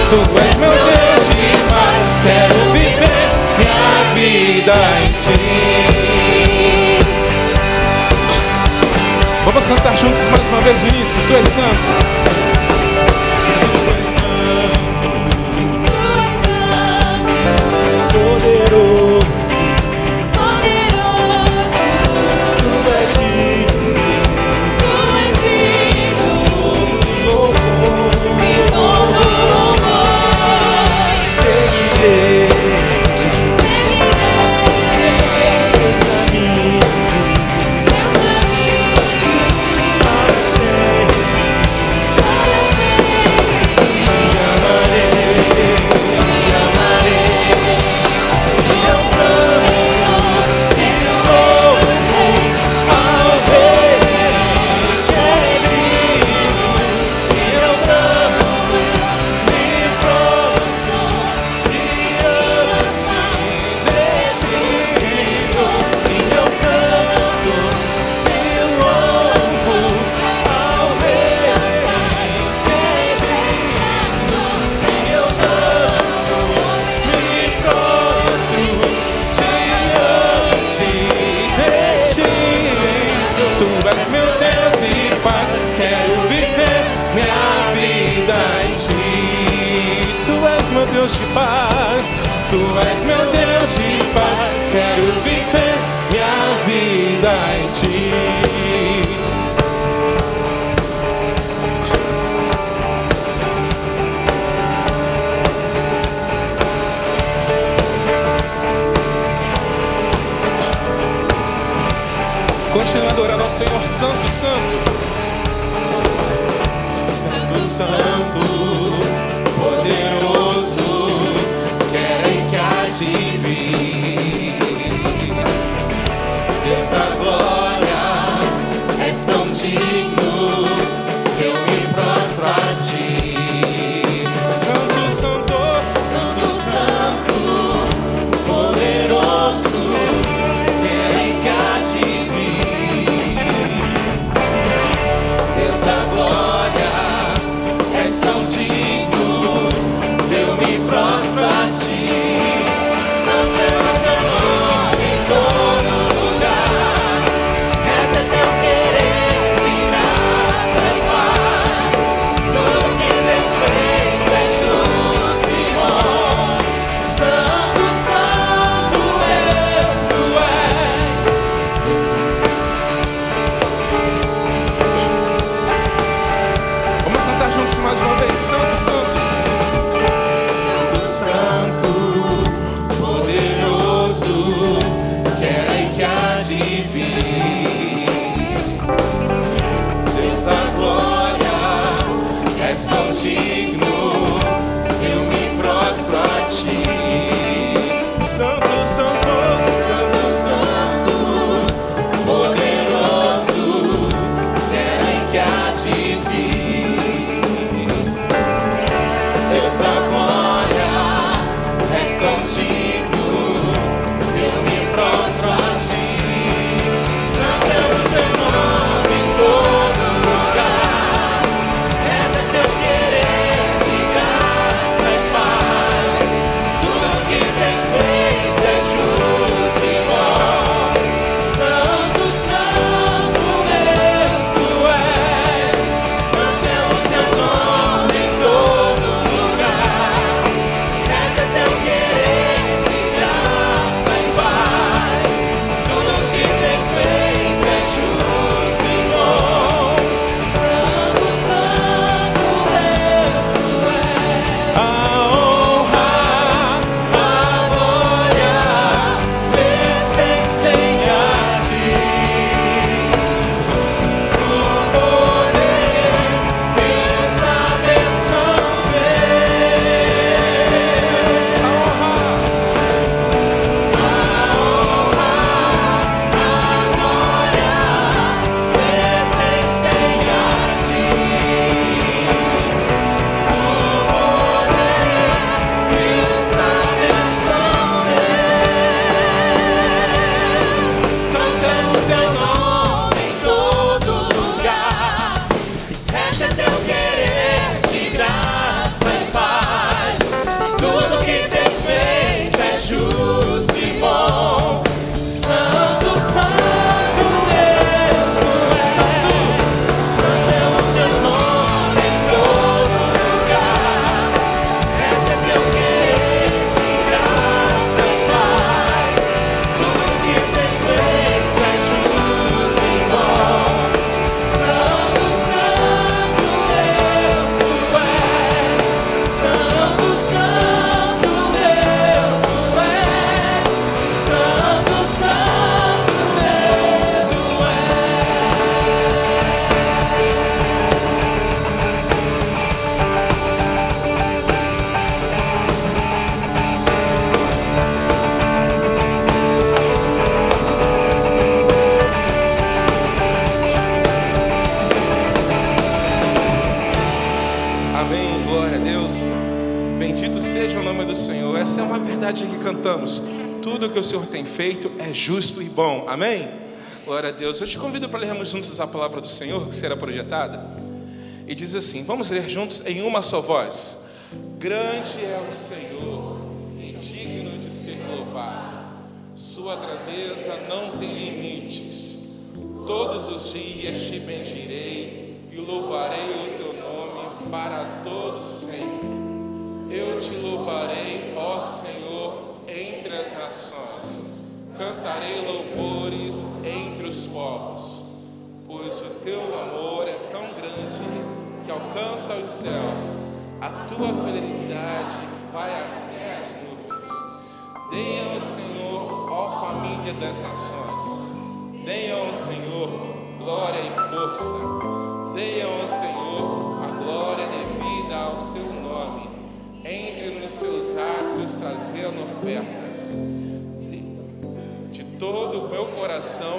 Tu és meu Deus de paz, quero viver minha vida em Ti. Vamos cantar juntos mais uma vez o início. Tu és santo. Tu és santo, poderoso, Tu és digno, de todo louvor. seguirei teus caminhos, para sempre te amarei, meu plano e louvo ao Rei que é digno, meu braço me prostro diante deste Cristo, e meu canto me louvo ao Rei que é digno, meu braço me prostro diante deste. Tu és meu Deus e paz, quero viver minha vida em Ti. Tu és meu Deus de paz, Tu és meu Deus de paz, quero viver minha vida em Ti. Continua adorando ao Senhor. Santo, santo, santo, santo, poderoso, querem que há de vir. Deus da glória, és tão digno, eu me prostro a Ti. Santo, santo, santo, santo, poderoso, querem que há de vir. Deus da glória, és tão digno, eu me prostro a Ti. Santo é o Teu nome em todo lugar, reta Teu querer de graça e paz. Tudo que tens feito é justo e bom. Santo, santo Deus, Tu és. Vamos cantar juntos mais uma vez. Santo, santo, santo, santo, poderoso, querem que há de vir. Deus da glória, és tão digno, eu me prostro a Ti. Santo, santo, santo, santo, poderoso, querem que há de vir. Deus da glória, és tão digno, eu me prostro a Ti. Santo é o Teu nome em todo lugar, reta Teu querer de graça e paz. Tudo que tens feito é justo e bom. Santo, santo Deus, Tu és. Santo é o Teu nome em todo lugar, reta Teu querer de graça e paz. Glória a Deus. Bendito seja o nome do Senhor. Essa é uma verdade que cantamos. Tudo que o Senhor tem feito é justo e bom. Amém? Glória a Deus. Eu te convido para lermos juntos a palavra do Senhor, que será projetada. E diz assim, vamos ler juntos em uma só voz. Grande é o Senhor e digno de ser louvado. Sua grandeza não tem limites. Todos os dias te bendirei e louvarei o teu nome para todos sempre. Eu te louvarei, ó Senhor, entre as nações. Cantarei louvores entre os povos. Pois o teu amor é tão grande que alcança os céus. A tua fidelidade vai até as nuvens. Deem ao Senhor, ó família das nações. Deem ao Senhor glória e força. Deem ao Senhor a glória devida ao seu nome. Entre nos seus átrios trazendo ofertas. De todo o meu coração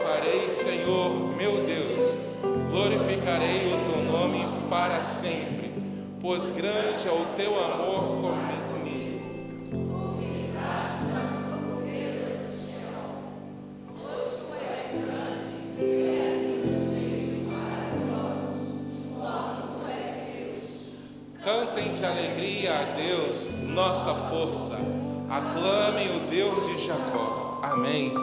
farei, Senhor, meu Deus. Glorificarei o teu nome para sempre, pois grande é o teu amor comigo. Cantem de alegria a Deus, nossa força. Aclamem o Deus de Jacó. Amém.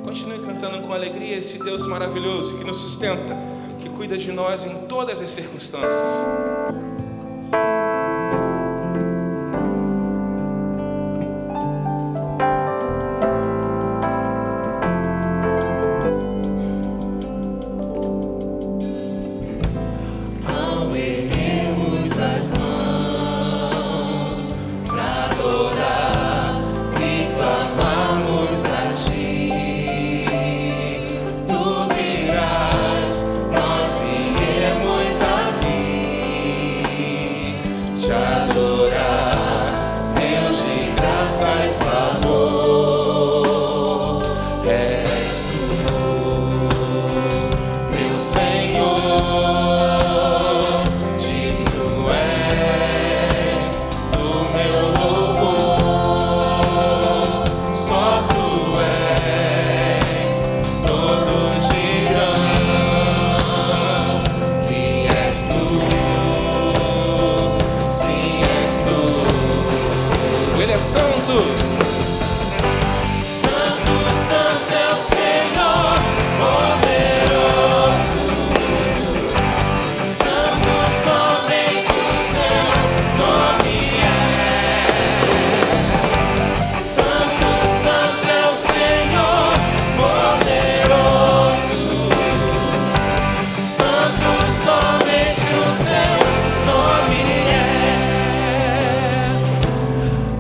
Continue cantando com alegria esse Deus maravilhoso que nos sustenta, que cuida de nós em todas as circunstâncias.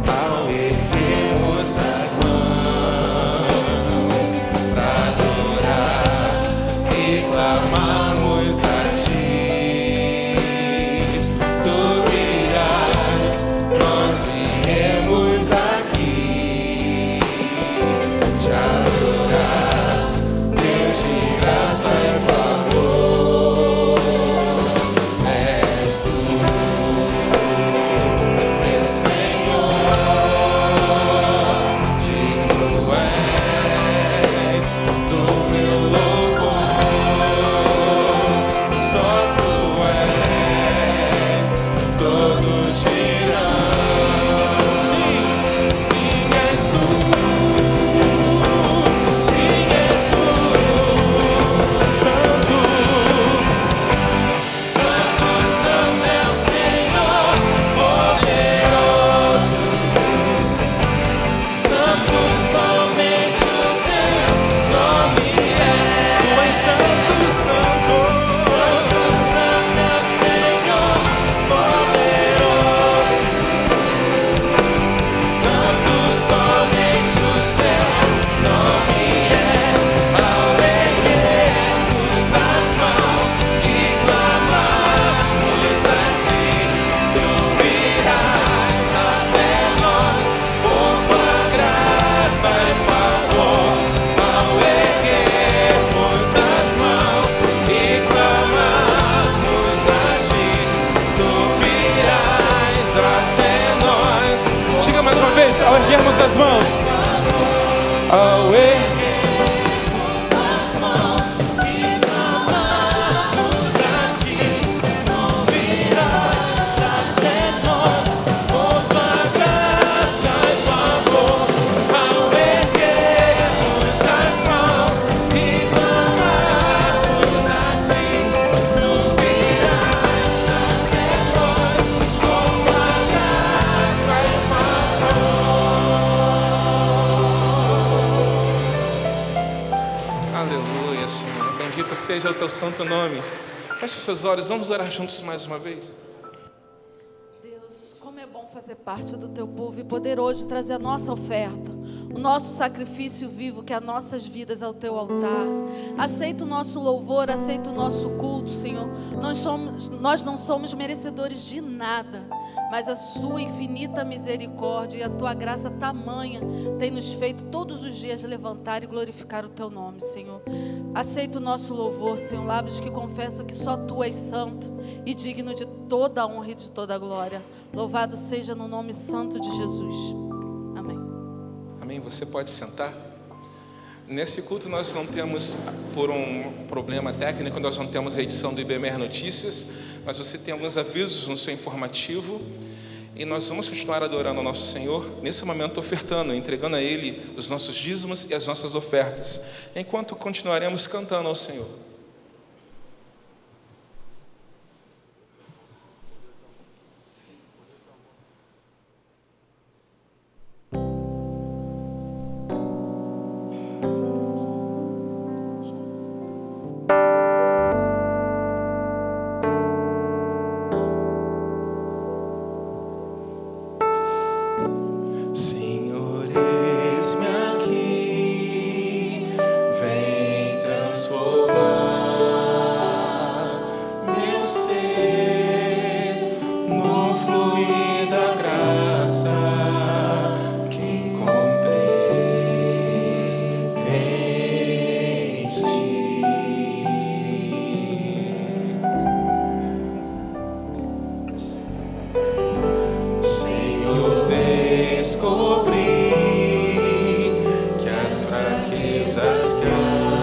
Ao erguer ao erguermos as mãos, ao erguermos as mãos e clamarmos a Ti, Tu virás até nós, por Tua graça e favor. Ao erguermos as mãos e clamarmos a Ti, Tu virás até nós, por Tua graça e favor. Aleluia, Senhor. Bendito seja o Teu santo nome. Feche os seus olhos, vamos orar juntos mais uma vez. Deus, como é bom fazer parte do Teu povo e poder hoje trazer a nossa oferta, o nosso sacrifício vivo, que é as nossas vidas ao Teu altar. Aceita o nosso louvor, aceita o nosso culto, Senhor. Nós não somos merecedores de nada, mas a Sua infinita misericórdia e a Tua graça tamanha tem nos feito todos os dias levantar e glorificar o Teu nome, Senhor. Aceita o nosso louvor, Senhor, lábios que confessam que só Tu és santo e digno de toda a honra e de toda a glória. Louvado seja no nome santo de Jesus. Amém. Amém. Você pode sentar. Nesse culto nós não temos, por um problema técnico, nós não temos a edição do IBMR Notícias, mas você tem alguns avisos no seu informativo. E nós vamos continuar adorando ao nosso Senhor, nesse momento ofertando, entregando a Ele os nossos dízimos e as nossas ofertas, enquanto continuaremos cantando ao Senhor. Senhor, eis-me aqui, vem transformar meu ser no fluir da graça que encontrei em Ti. Senhor, descobri que as fraquezas que há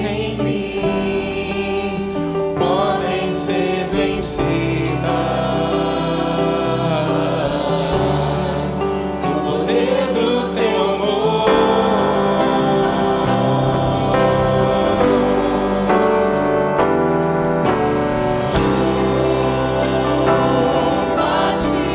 em mim podem ser vencidas no poder do Teu amor. Junto a Ti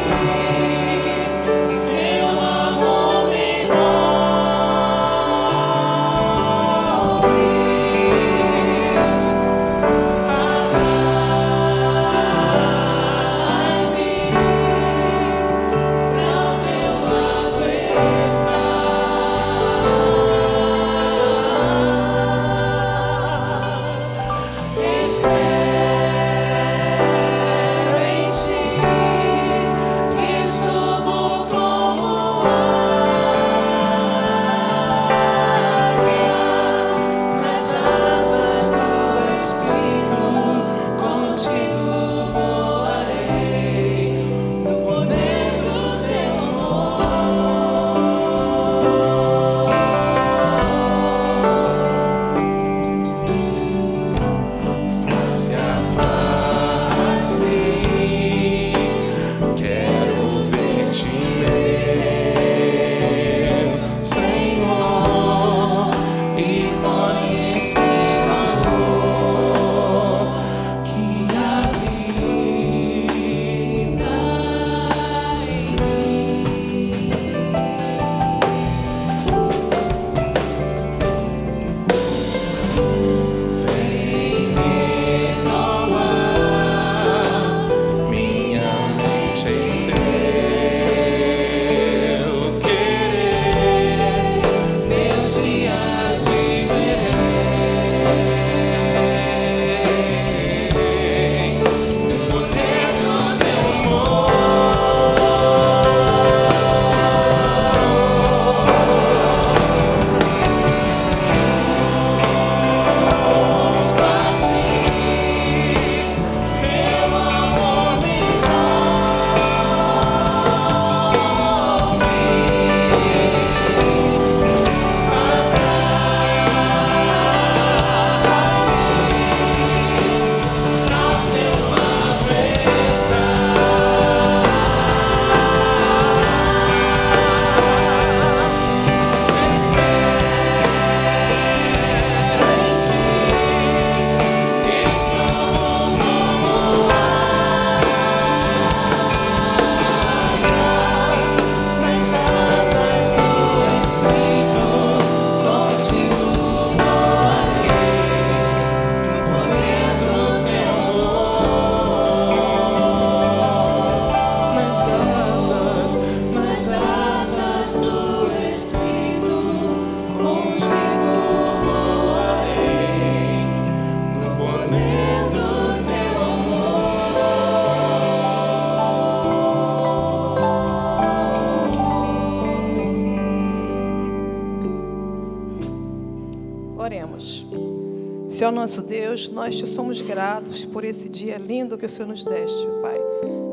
Senhor nosso Deus, nós te somos gratos por esse dia lindo que o Senhor nos deste, Pai.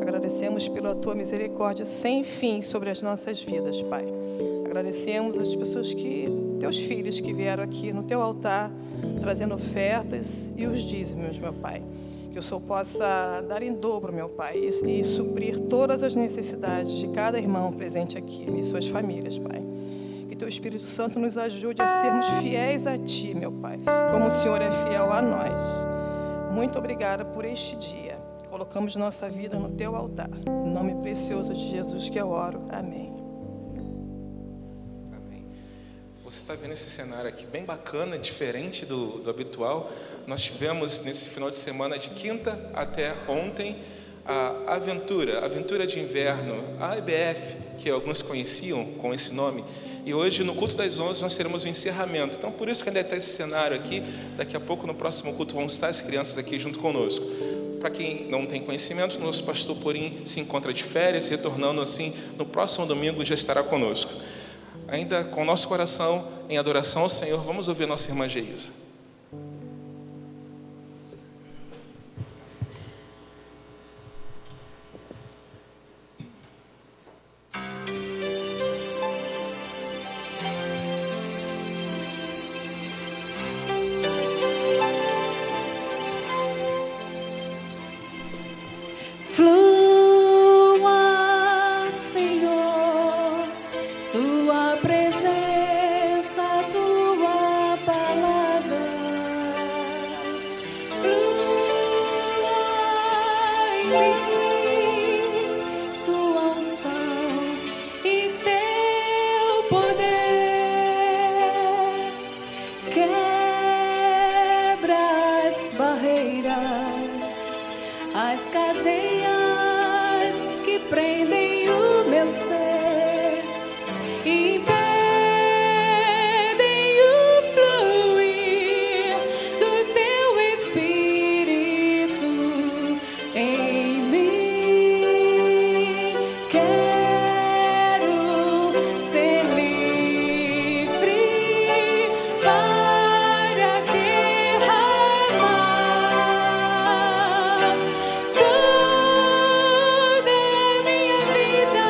Agradecemos pela tua misericórdia sem fim sobre as nossas vidas, Pai. Agradecemos as pessoas teus filhos que vieram aqui no teu altar, trazendo ofertas e os dízimos, meu Pai. Que o Senhor possa dar em dobro, meu Pai, e suprir todas as necessidades de cada irmão presente aqui e suas famílias, Pai. Que teu Espírito Santo nos ajude a sermos fiéis a Ti, meu Pai, como o Senhor é fiel a nós. Muito obrigada por este dia. Colocamos nossa vida no teu altar. Em nome precioso de Jesus que eu oro. Amém. Você está vendo esse cenário aqui bem bacana, diferente do habitual. Nós tivemos nesse final de semana, de quinta até ontem, a Aventura de Inverno, a EBF, que alguns conheciam com esse nome. E hoje, no culto das 11, nós teremos o encerramento. Então, por isso que ainda está esse cenário aqui. Daqui a pouco, no próximo culto, vão estar as crianças aqui junto conosco. Para quem não tem conhecimento, nosso pastor Porim se encontra de férias, retornando assim, no próximo domingo já estará conosco. Ainda com o nosso coração em adoração ao Senhor, vamos ouvir nossa irmã Geisa. Flua, Senhor, tua presença, tua palavra. Flua em mim, tua unção e teu poder. Quebra as barreiras, as cadeias que prendem o meu ser, impedem o fluir do teu Espírito em mim. Quero ser livre para derramar toda minha vida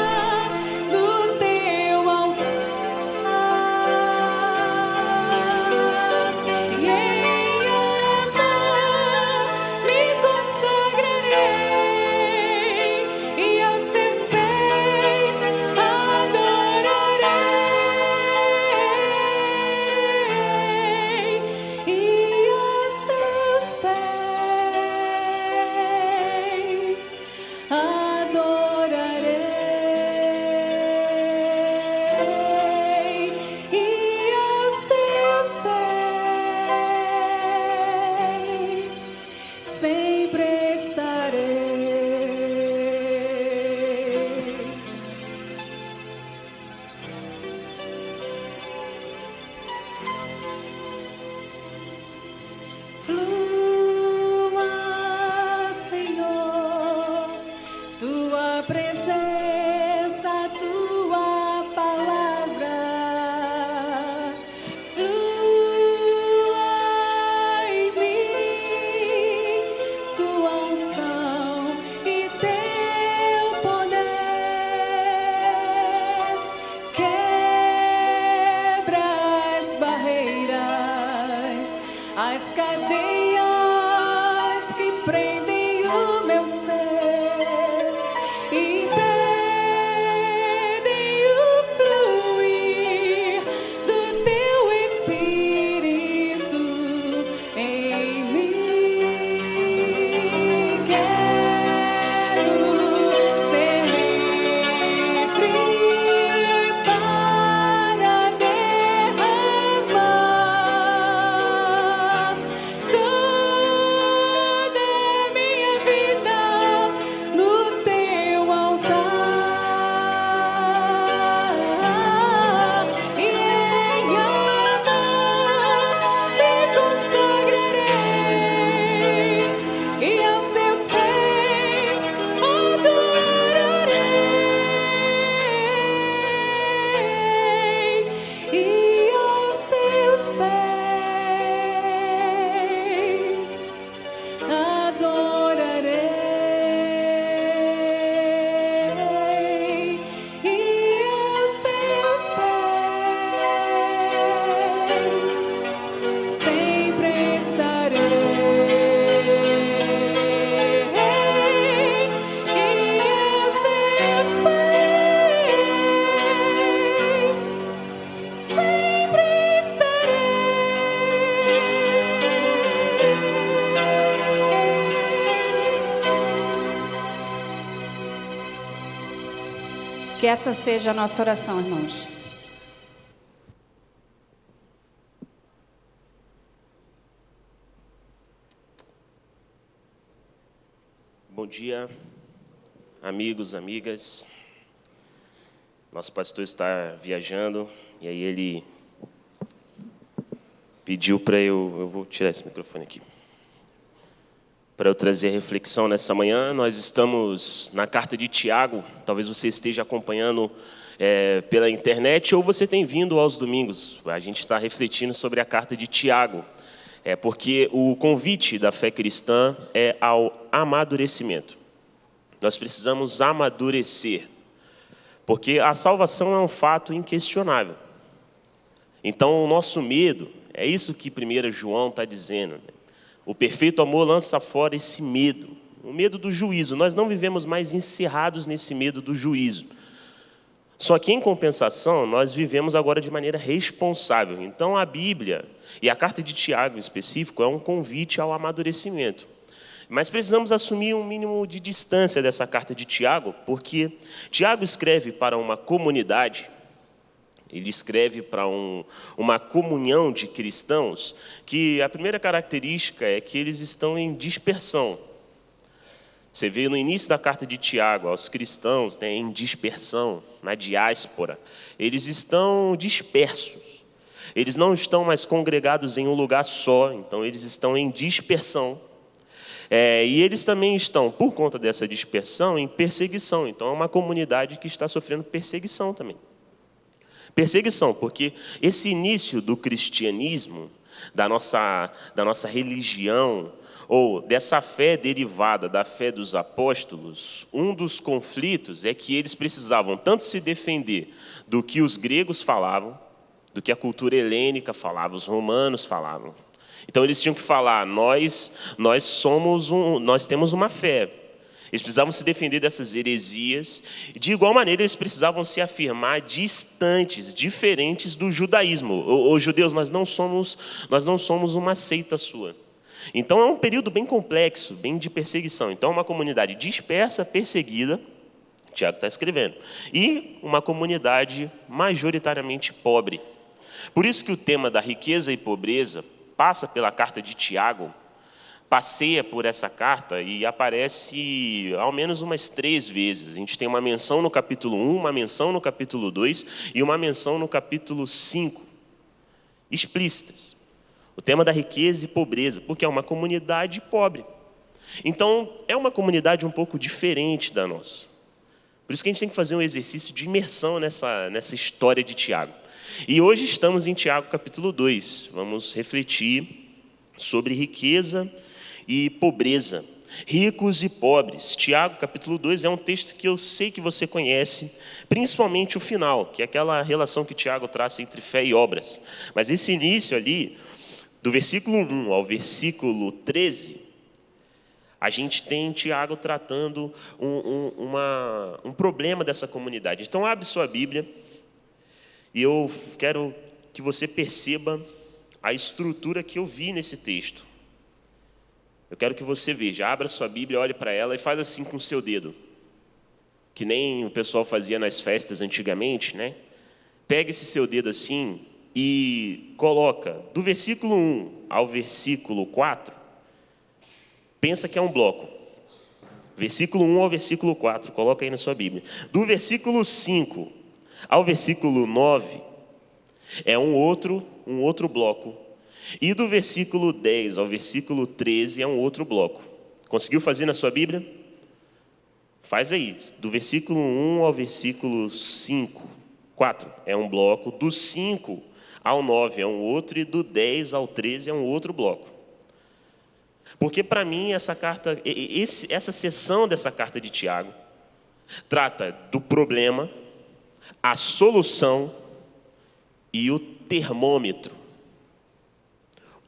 Que essa seja a nossa oração, irmãos. Bom dia, amigos, amigas. Nosso pastor está viajando e aí ele pediu para eu vou tirar esse microfone aqui, para eu trazer a reflexão nessa manhã. Nós estamos na carta de Tiago. Talvez você esteja acompanhando pela internet ou você tem vindo aos domingos. A gente está refletindo sobre a carta de Tiago. Porque o convite da fé cristã é ao amadurecimento. Nós precisamos amadurecer, porque a salvação é um fato inquestionável. Então, o nosso medo, é isso que 1 João está dizendo, né? O perfeito amor lança fora esse medo, o medo do juízo. Nós não vivemos mais encerrados nesse medo do juízo. Só que, em compensação, nós vivemos agora de maneira responsável. Então, a Bíblia, e a carta de Tiago em específico, é um convite ao amadurecimento. Mas precisamos assumir um mínimo de distância dessa carta de Tiago, porque Tiago escreve para uma comunidade, ele escreve para uma comunhão de cristãos, que a primeira característica é que eles estão em dispersão. Você vê no início da carta de Tiago, aos cristãos, né, em dispersão, na diáspora, eles estão dispersos. Eles não estão mais congregados em um lugar só, então eles estão em dispersão. E eles também estão, por conta dessa dispersão, em perseguição. Então é uma comunidade que está sofrendo perseguição também. Perseguição, porque esse início do cristianismo, da nossa religião, ou dessa fé derivada da fé dos apóstolos, um dos conflitos é que eles precisavam tanto se defender do que os gregos falavam, do que a cultura helênica falava, os romanos falavam. Então eles tinham que falar, nós temos uma fé. Eles precisavam se defender dessas heresias. De igual maneira, eles precisavam se afirmar distantes, diferentes do judaísmo. Os judeus, nós não somos uma seita sua. Então, é um período bem complexo, bem de perseguição. Então, uma comunidade dispersa, perseguida, Tiago está escrevendo, e uma comunidade majoritariamente pobre. Por isso que o tema da riqueza e pobreza passa pela carta de Tiago, passeia por essa carta e aparece ao menos umas 3 vezes. A gente tem uma menção no capítulo 1, uma menção no capítulo 2 e uma menção no capítulo 5, explícitas. O tema da riqueza e pobreza, porque é uma comunidade pobre. Então, é uma comunidade um pouco diferente da nossa. Por isso que a gente tem que fazer um exercício de imersão nessa história de Tiago. E hoje estamos em Tiago capítulo 2. Vamos refletir sobre riqueza e pobreza. Ricos e pobres. Tiago capítulo 2 é um texto que eu sei que você conhece, principalmente o final, que é aquela relação que Tiago traça entre fé e obras. Mas esse início ali, do versículo 1 ao versículo 13, a gente tem Tiago tratando um problema dessa comunidade. Então, abre sua Bíblia e eu quero que você perceba a estrutura que eu vi nesse texto. Eu quero que você veja, abra sua Bíblia, olhe para ela e faz assim com o seu dedo, que nem o pessoal fazia nas festas antigamente, né? Pega esse seu dedo assim e coloca do versículo 1 ao versículo 4, pensa que é um bloco. Versículo 1 ao versículo 4, coloca aí na sua Bíblia. Do versículo 5 ao versículo 9 é um outro bloco. E do versículo 10 ao versículo 13 é um outro bloco. Conseguiu fazer na sua Bíblia? Faz aí. Do versículo 1 ao versículo 4 é um bloco. Do 5 ao 9 é um outro. E do 10 ao 13 é um outro bloco. Porque para mim essa seção dessa carta de Tiago trata do problema, a solução e o termômetro.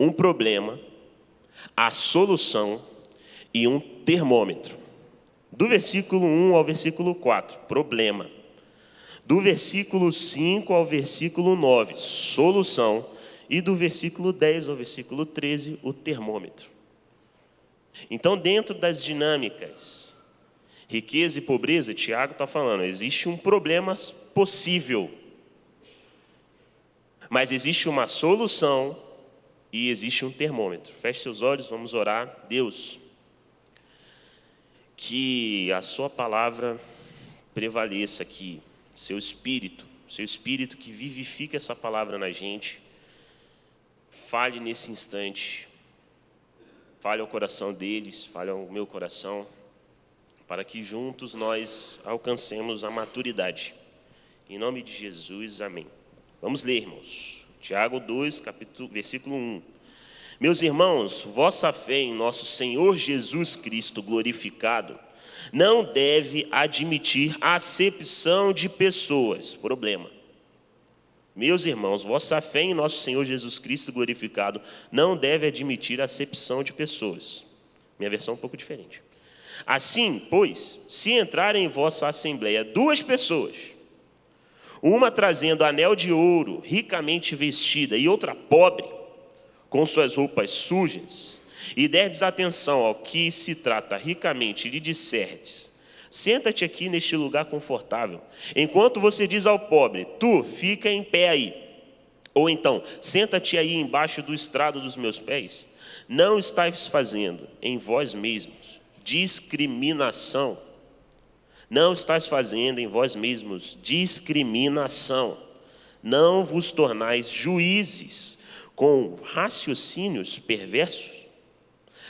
Um problema, a solução e um termômetro. Do versículo 1 ao versículo 4, problema. Do versículo 5 ao versículo 9, solução. E do versículo 10 ao versículo 13, o termômetro. Então, dentro das dinâmicas Riqueza e pobreza, Tiago está falando, existe um problema possível, mas existe uma solução e existe um termômetro. Feche seus olhos, vamos orar. Deus, que a sua palavra prevaleça aqui, seu Espírito que vivifica essa palavra na gente, fale nesse instante, fale ao coração deles, fale ao meu coração, para que juntos nós alcancemos a maturidade. Em nome de Jesus, amém. Vamos ler, irmãos. Tiago 2, versículo 1. Meus irmãos, vossa fé em nosso Senhor Jesus Cristo glorificado não deve admitir acepção de pessoas. Problema. Meus irmãos, vossa fé em nosso Senhor Jesus Cristo glorificado não deve admitir acepção de pessoas. Minha versão é um pouco diferente. Assim, pois, se entrarem em vossa assembleia 2 pessoas, uma trazendo anel de ouro, ricamente vestida, e outra pobre, com suas roupas sujas, e derdes atenção ao que se trata ricamente, e lhe disserdes: senta-te aqui neste lugar confortável, enquanto você diz ao pobre: tu, fica em pé aí. Ou então, senta-te aí embaixo do estrado dos meus pés. Não estáis fazendo em vós mesmos discriminação. Não estáis fazendo em vós mesmos discriminação. Não vos tornais juízes com raciocínios perversos.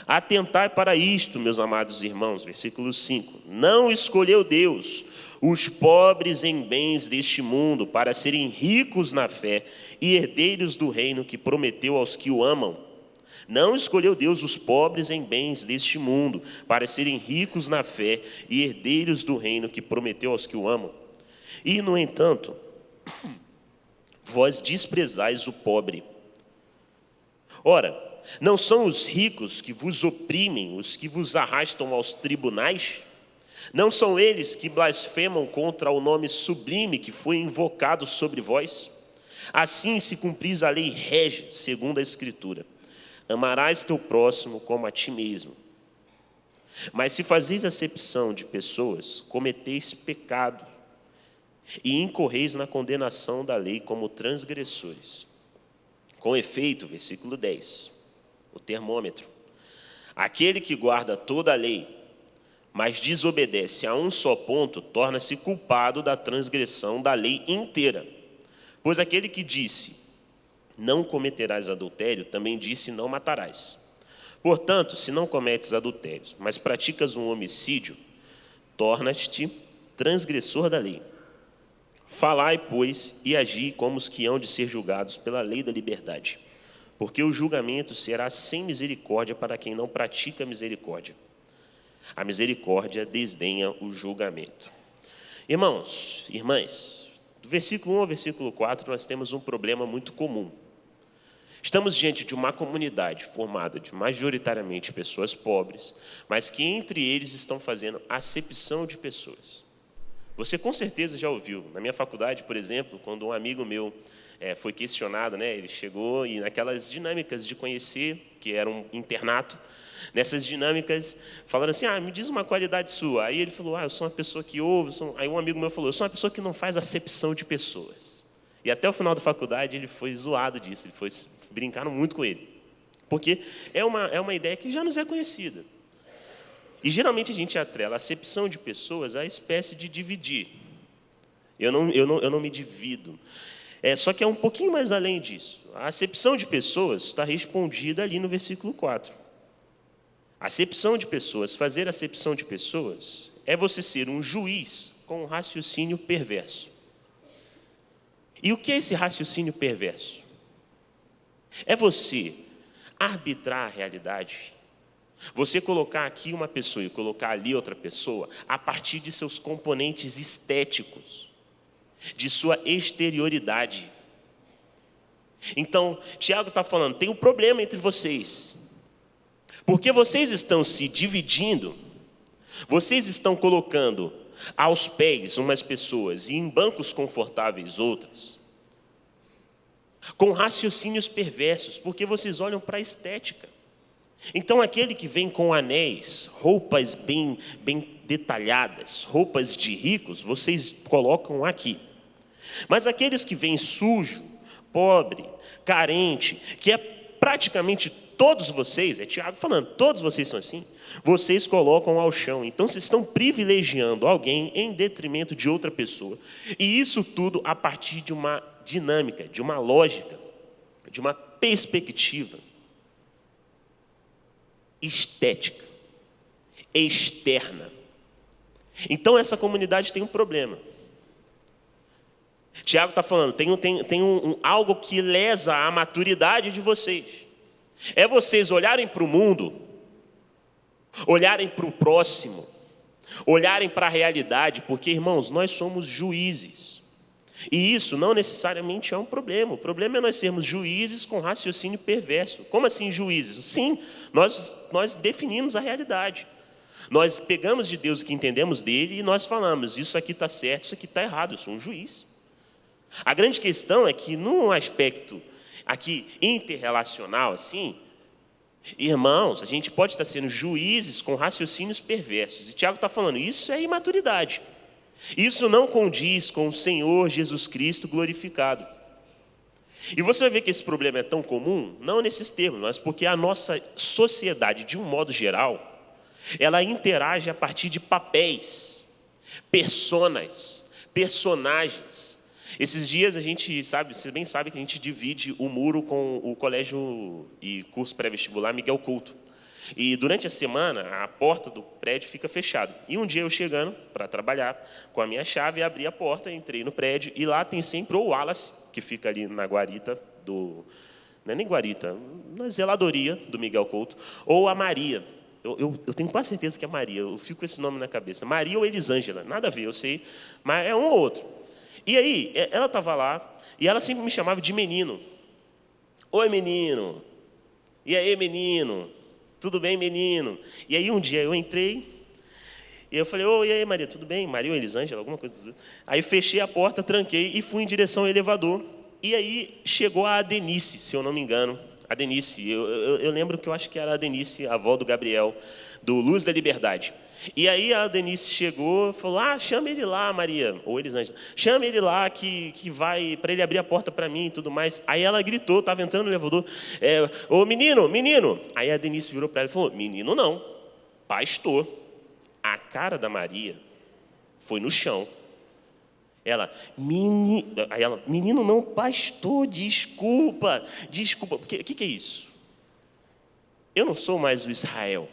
Atentai para isto, meus amados irmãos, versículo 5. Não escolheu Deus os pobres em bens deste mundo para serem ricos na fé e herdeiros do reino que prometeu aos que o amam. Não escolheu Deus os pobres em bens deste mundo para serem ricos na fé e herdeiros do reino que prometeu aos que o amam. E, no entanto, vós desprezais o pobre. Ora, não são os ricos que vos oprimem, os que vos arrastam aos tribunais? Não são eles que blasfemam contra o nome sublime que foi invocado sobre vós? Assim se cumpris a lei régia, segundo a Escritura: amarás teu próximo como a ti mesmo. Mas se fazeis acepção de pessoas, cometeis pecado e incorreis na condenação da lei como transgressores. Com efeito, versículo 10, o termômetro: aquele que guarda toda a lei, mas desobedece a um só ponto, torna-se culpado da transgressão da lei inteira. Pois aquele que disse: não cometerás adultério, também disse: não matarás. Portanto, se não cometes adultérios, mas praticas um homicídio, tornas-te transgressor da lei. Falai, pois, e agi como os que hão de ser julgados pela lei da liberdade, porque o julgamento será sem misericórdia para quem não pratica misericórdia. A misericórdia desdenha o julgamento. Irmãos, irmãs, do versículo 1 ao versículo 4, nós temos um problema muito comum. Estamos diante de uma comunidade formada de majoritariamente pessoas pobres, mas que entre eles estão fazendo acepção de pessoas. Você com certeza já ouviu. Na minha faculdade, por exemplo, quando um amigo meu foi questionado, ele chegou e naquelas dinâmicas de conhecer, que era um internato, nessas dinâmicas, falando assim: me diz uma qualidade sua. Aí ele falou: eu sou uma pessoa que ouve. Aí um amigo meu falou: eu sou uma pessoa que não faz acepção de pessoas. E até o final da faculdade ele foi zoado disso, brincaram muito com ele. Porque é uma ideia que já nos é conhecida. E geralmente a gente atrela a acepção de pessoas à espécie de dividir. Eu não me divido. Só que é um pouquinho mais além disso. A acepção de pessoas está respondida ali no versículo 4. Acepção de pessoas, fazer acepção de pessoas, é você ser um juiz com um raciocínio perverso. E o que é esse raciocínio perverso? É você arbitrar a realidade. Você colocar aqui uma pessoa e colocar ali outra pessoa a partir de seus componentes estéticos, de sua exterioridade. Então, Tiago está falando, tem um problema entre vocês. Porque vocês estão se dividindo, vocês estão colocando aos pés umas pessoas e em bancos confortáveis outras, com raciocínios perversos, porque vocês olham para a estética. Então, aquele que vem com anéis, roupas bem detalhadas, roupas de ricos, vocês colocam aqui. Mas aqueles que vêm sujo, pobre, carente, que é praticamente todos vocês, é Tiago falando, todos vocês são assim, vocês colocam ao chão. Então, vocês estão privilegiando alguém em detrimento de outra pessoa. E isso tudo a partir de uma dinâmica, de uma lógica, de uma perspectiva estética, externa. Então, essa comunidade tem um problema. Tiago está falando, tem algo que lesa a maturidade de vocês. É vocês olharem para o mundo, olharem para o próximo, olharem para a realidade, porque, irmãos, nós somos juízes. E isso não necessariamente é um problema. O problema é nós sermos juízes com raciocínio perverso. Como assim juízes? Sim, nós definimos a realidade. Nós pegamos de Deus o que entendemos dele e nós falamos, isso aqui está certo, isso aqui está errado, eu sou um juiz. A grande questão é que, num aspecto aqui interrelacional, assim, irmãos, a gente pode estar sendo juízes com raciocínios perversos. E Tiago está falando, isso é imaturidade. Isso não condiz com o Senhor Jesus Cristo glorificado. E você vai ver que esse problema é tão comum, não nesses termos, mas porque a nossa sociedade, de um modo geral, ela interage a partir de papéis, personagens. Esses dias a gente sabe, você bem sabe que a gente divide o muro com o colégio e curso pré-vestibular Miguel Couto. E durante a semana, a porta do prédio fica fechada. E um dia eu chegando para trabalhar com a minha chave, abri a porta, entrei no prédio, e lá tem sempre o Wallace, que fica ali na guarita do... Não é nem guarita, na zeladoria do Miguel Couto, ou a Maria. Eu tenho quase certeza que é Maria, eu fico com esse nome na cabeça. Maria ou Elisângela, nada a ver, eu sei, mas é um ou outro. E aí, ela estava lá, e ela sempre me chamava de menino. Oi, menino. E aí, menino? Tudo bem, menino? E aí, um dia eu entrei, e eu falei, oi, e aí, Maria, tudo bem? Maria ou Elisângela, alguma coisa assim. Aí, fechei a porta, tranquei e fui em direção ao elevador. E aí, chegou a Denise, se eu não me engano. A Denise, eu lembro que eu acho que era a Denise, a avó do Gabriel, do Luz da Liberdade. E aí a Denise chegou e falou, chama ele lá, Maria, ou Elisângela, chama ele lá que vai, para ele abrir a porta para mim e tudo mais. Aí ela gritou, estava entrando no elevador, ô menino. Aí a Denise virou para ela e falou, menino não, pastor. A cara da Maria foi no chão. Aí ela, menino não, pastor, desculpa. O que é isso? Eu não sou mais o Israel.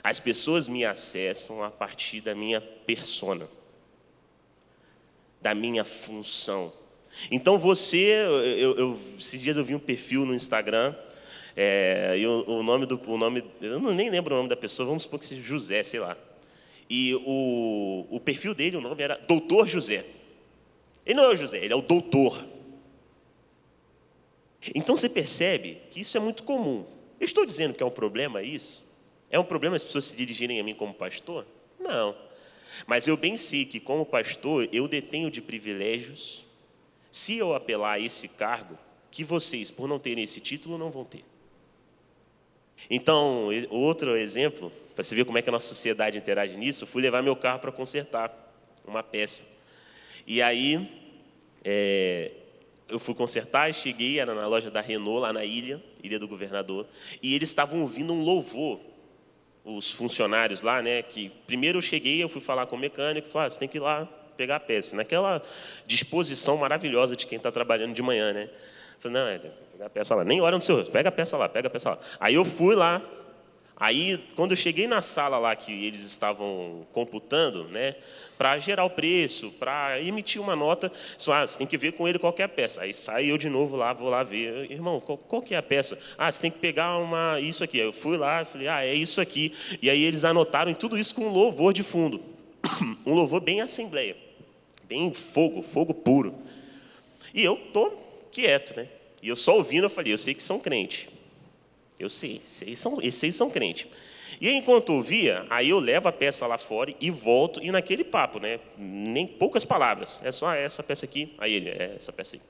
As pessoas me acessam a partir da minha persona, da minha função. Então esses dias eu vi um perfil no Instagram, e o nome, eu nem lembro o nome da pessoa, vamos supor que seja José, sei lá. E o perfil dele, o nome era Doutor José. Ele não é o José, ele é o doutor. Então você percebe que isso é muito comum. Eu estou dizendo que é um problema isso? É um problema as pessoas se dirigirem a mim como pastor? Não. Mas eu bem sei que, como pastor, eu detenho de privilégios, se eu apelar a esse cargo, que vocês, por não terem esse título, não vão ter. Então, outro exemplo, para você ver como é que a nossa sociedade interage nisso, eu fui levar meu carro para consertar uma peça. E aí, eu fui consertar, cheguei, era na loja da Renault, lá na Ilha do Governador, e eles estavam ouvindo um louvor, os funcionários lá, né, que primeiro eu cheguei, eu fui falar com o mecânico, falei, você tem que ir lá pegar a peça, naquela disposição maravilhosa de quem está trabalhando de manhã, né. Eu falei, não, tem que pegar a peça lá, nem hora no seu, pega a peça lá. Aí eu fui lá, aí quando eu cheguei na sala lá que eles estavam computando, né, para gerar o preço, para emitir uma nota, você tem que ver com ele qual que é a peça. Aí saí eu de novo lá, vou lá ver. Irmão, qual que é a peça? Você tem que pegar isso aqui. Aí eu fui lá, falei, é isso aqui. E aí eles anotaram, e tudo isso com um louvor de fundo. Um louvor bem assembleia, bem fogo puro. E eu estou quieto, né? E eu só ouvindo, eu falei, eu sei que são crentes. Eu sei, esses são crentes. E aí, enquanto ouvia, aí eu levo a peça lá fora e volto, e naquele papo, né? Nem poucas palavras. É só essa peça aqui. Aí ele, essa peça aí.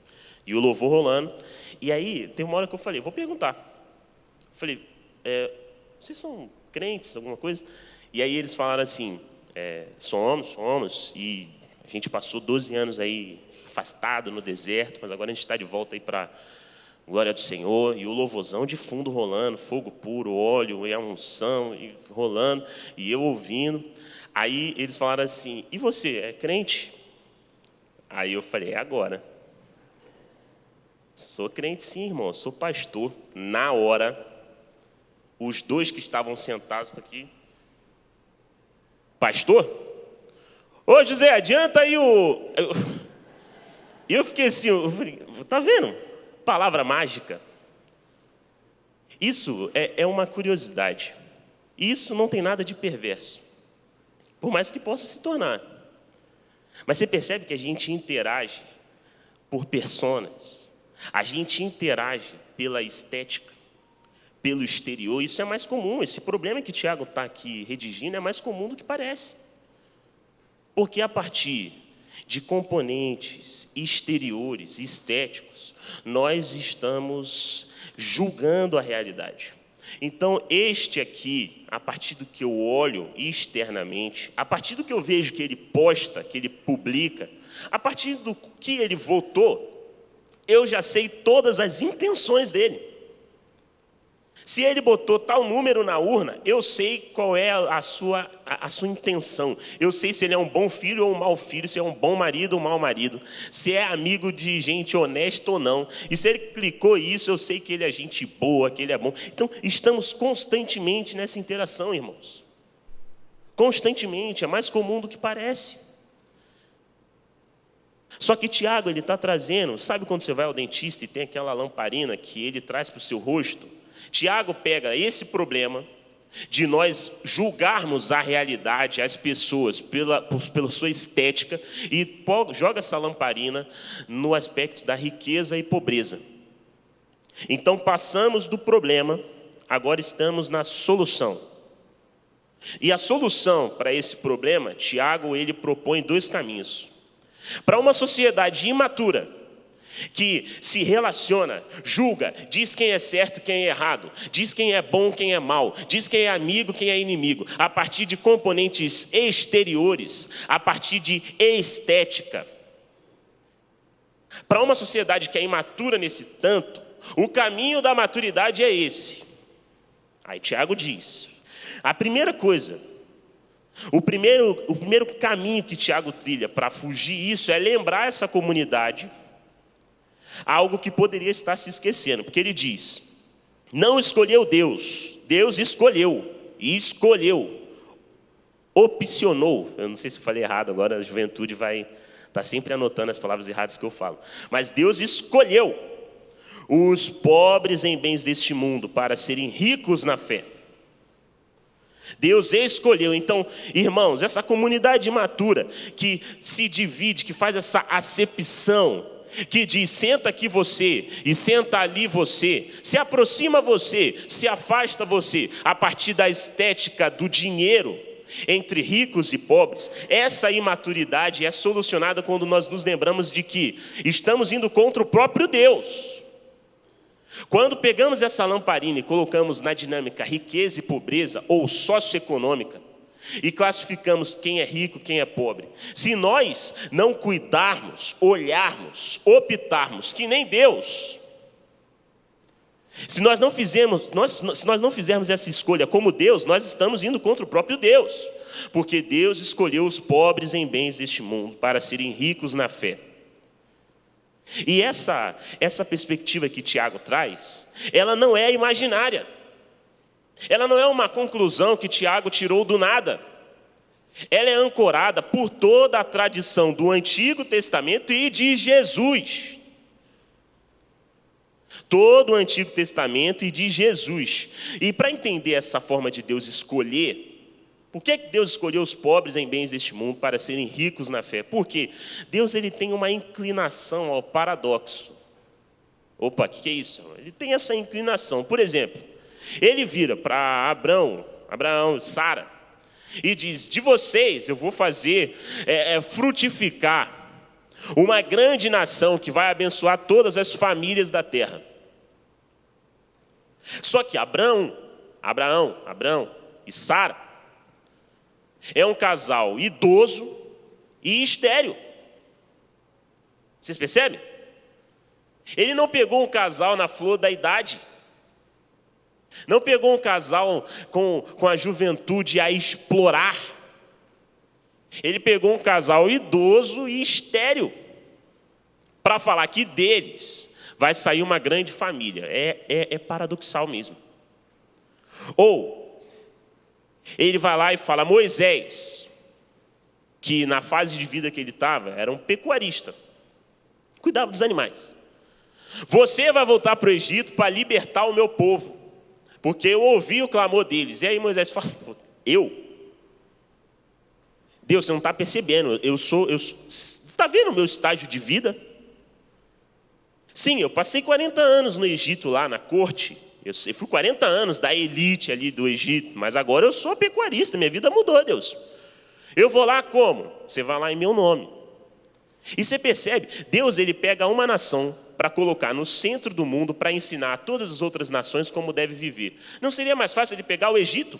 E o louvor rolando. E aí, tem uma hora que eu falei, vou perguntar. Falei, vocês são crentes, alguma coisa? E aí eles falaram assim, somos, e a gente passou 12 anos aí afastado no deserto, mas agora a gente está de volta aí para a glória do Senhor, e o louvorzão de fundo rolando, fogo puro, óleo e a unção e rolando, e eu ouvindo. Aí eles falaram assim, e você, é crente? Aí eu falei, agora. Sou crente sim, irmão, sou pastor. Na hora, os dois que estavam sentados aqui, pastor? Ô José, adianta aí o... Eu fiquei assim, tá vendo? Palavra mágica. Isso é uma curiosidade. Isso não tem nada de perverso. Por mais que possa se tornar. Mas você percebe que a gente interage por personas. A gente interage pela estética, pelo exterior. Isso é mais comum. Esse problema que o Tiago está aqui redigindo é mais comum do que parece. Porque a partir de componentes exteriores, estéticos, nós estamos julgando a realidade. Então, este aqui, a partir do que eu olho externamente, a partir do que eu vejo que ele posta, que ele publica, a partir do que ele votou, eu já sei todas as intenções dele. Se ele botou tal número na urna, eu sei qual é a sua intenção. Eu sei se ele é um bom filho ou um mau filho, se é um bom marido ou um mau marido, se é amigo de gente honesta ou não. E se ele clicou isso, eu sei que ele é gente boa, que ele é bom. Então, estamos constantemente nessa interação, irmãos. Constantemente, é mais comum do que parece. Só que Tiago, ele está trazendo, sabe quando você vai ao dentista e tem aquela lamparina que ele traz para o seu rosto? Tiago pega esse problema de nós julgarmos a realidade, as pessoas, pela sua estética, e joga essa lamparina no aspecto da riqueza e pobreza. Então, passamos do problema, agora estamos na solução. E a solução para esse problema, Tiago, ele propõe 2 caminhos. Para uma sociedade imatura, que se relaciona, julga, diz quem é certo, quem é errado, diz quem é bom, quem é mau, diz quem é amigo, quem é inimigo, a partir de componentes exteriores, a partir de estética. Para uma sociedade que é imatura nesse tanto, o caminho da maturidade é esse. Aí Tiago diz, a primeira coisa, o primeiro caminho que Tiago trilha para fugir isso é lembrar essa comunidade algo que poderia estar se esquecendo, porque ele diz, não escolheu Deus, Deus escolheu, e escolheu, opcionou, eu não sei se eu falei errado agora, a juventude vai estar sempre anotando as palavras erradas que eu falo, mas Deus escolheu os pobres em bens deste mundo para serem ricos na fé. Deus escolheu. Então, irmãos, essa comunidade imatura que se divide, que faz essa acepção, que diz, senta aqui você, e senta ali você, se aproxima você, se afasta você, a partir da estética do dinheiro, entre ricos e pobres, essa imaturidade é solucionada quando nós nos lembramos de que estamos indo contra o próprio Deus. Quando pegamos essa lamparina e colocamos na dinâmica riqueza e pobreza, ou socioeconômica, e classificamos quem é rico, quem é pobre. Se nós não cuidarmos, olharmos, optarmos, que nem Deus, se nós não fizermos essa escolha como Deus, nós estamos indo contra o próprio Deus, porque Deus escolheu os pobres em bens deste mundo para serem ricos na fé. E essa perspectiva que Tiago traz, ela não é imaginária. Ela não é uma conclusão que Tiago tirou do nada. Ela é ancorada por toda a tradição do Antigo Testamento e de Jesus. Todo o Antigo Testamento e de Jesus. E para entender essa forma de Deus escolher, por que Deus escolheu os pobres em bens deste mundo para serem ricos na fé? Porque Deus ele tem uma inclinação ao paradoxo. Opa, o que é isso? Ele tem essa inclinação. Por exemplo, ele vira para Abraão, Sara, e diz, de vocês eu vou fazer frutificar uma grande nação que vai abençoar todas as famílias da terra. Só que Abraão, Abraão e Sara, é um casal idoso e estéril. Vocês percebem? Ele não pegou um casal na flor da idade. Não pegou um casal com a juventude a explorar. Ele pegou um casal idoso e estéril para falar que deles vai sair uma grande família. É paradoxal mesmo. Ou ele vai lá e fala, Moisés, que na fase de vida que ele estava, era um pecuarista, cuidava dos animais. Você vai voltar para o Egito para libertar o meu povo, porque eu ouvi o clamor deles. E aí Moisés fala, Deus, você não está percebendo, está vendo o meu estágio de vida? Sim, eu passei 40 anos no Egito lá na corte, eu fui 40 anos da elite ali do Egito, mas agora eu sou pecuarista, minha vida mudou, Deus. Eu vou lá como? Você vai lá em meu nome. E você percebe, Deus ele pega uma nação para colocar no centro do mundo, para ensinar a todas as outras nações como deve viver. Não seria mais fácil ele pegar o Egito?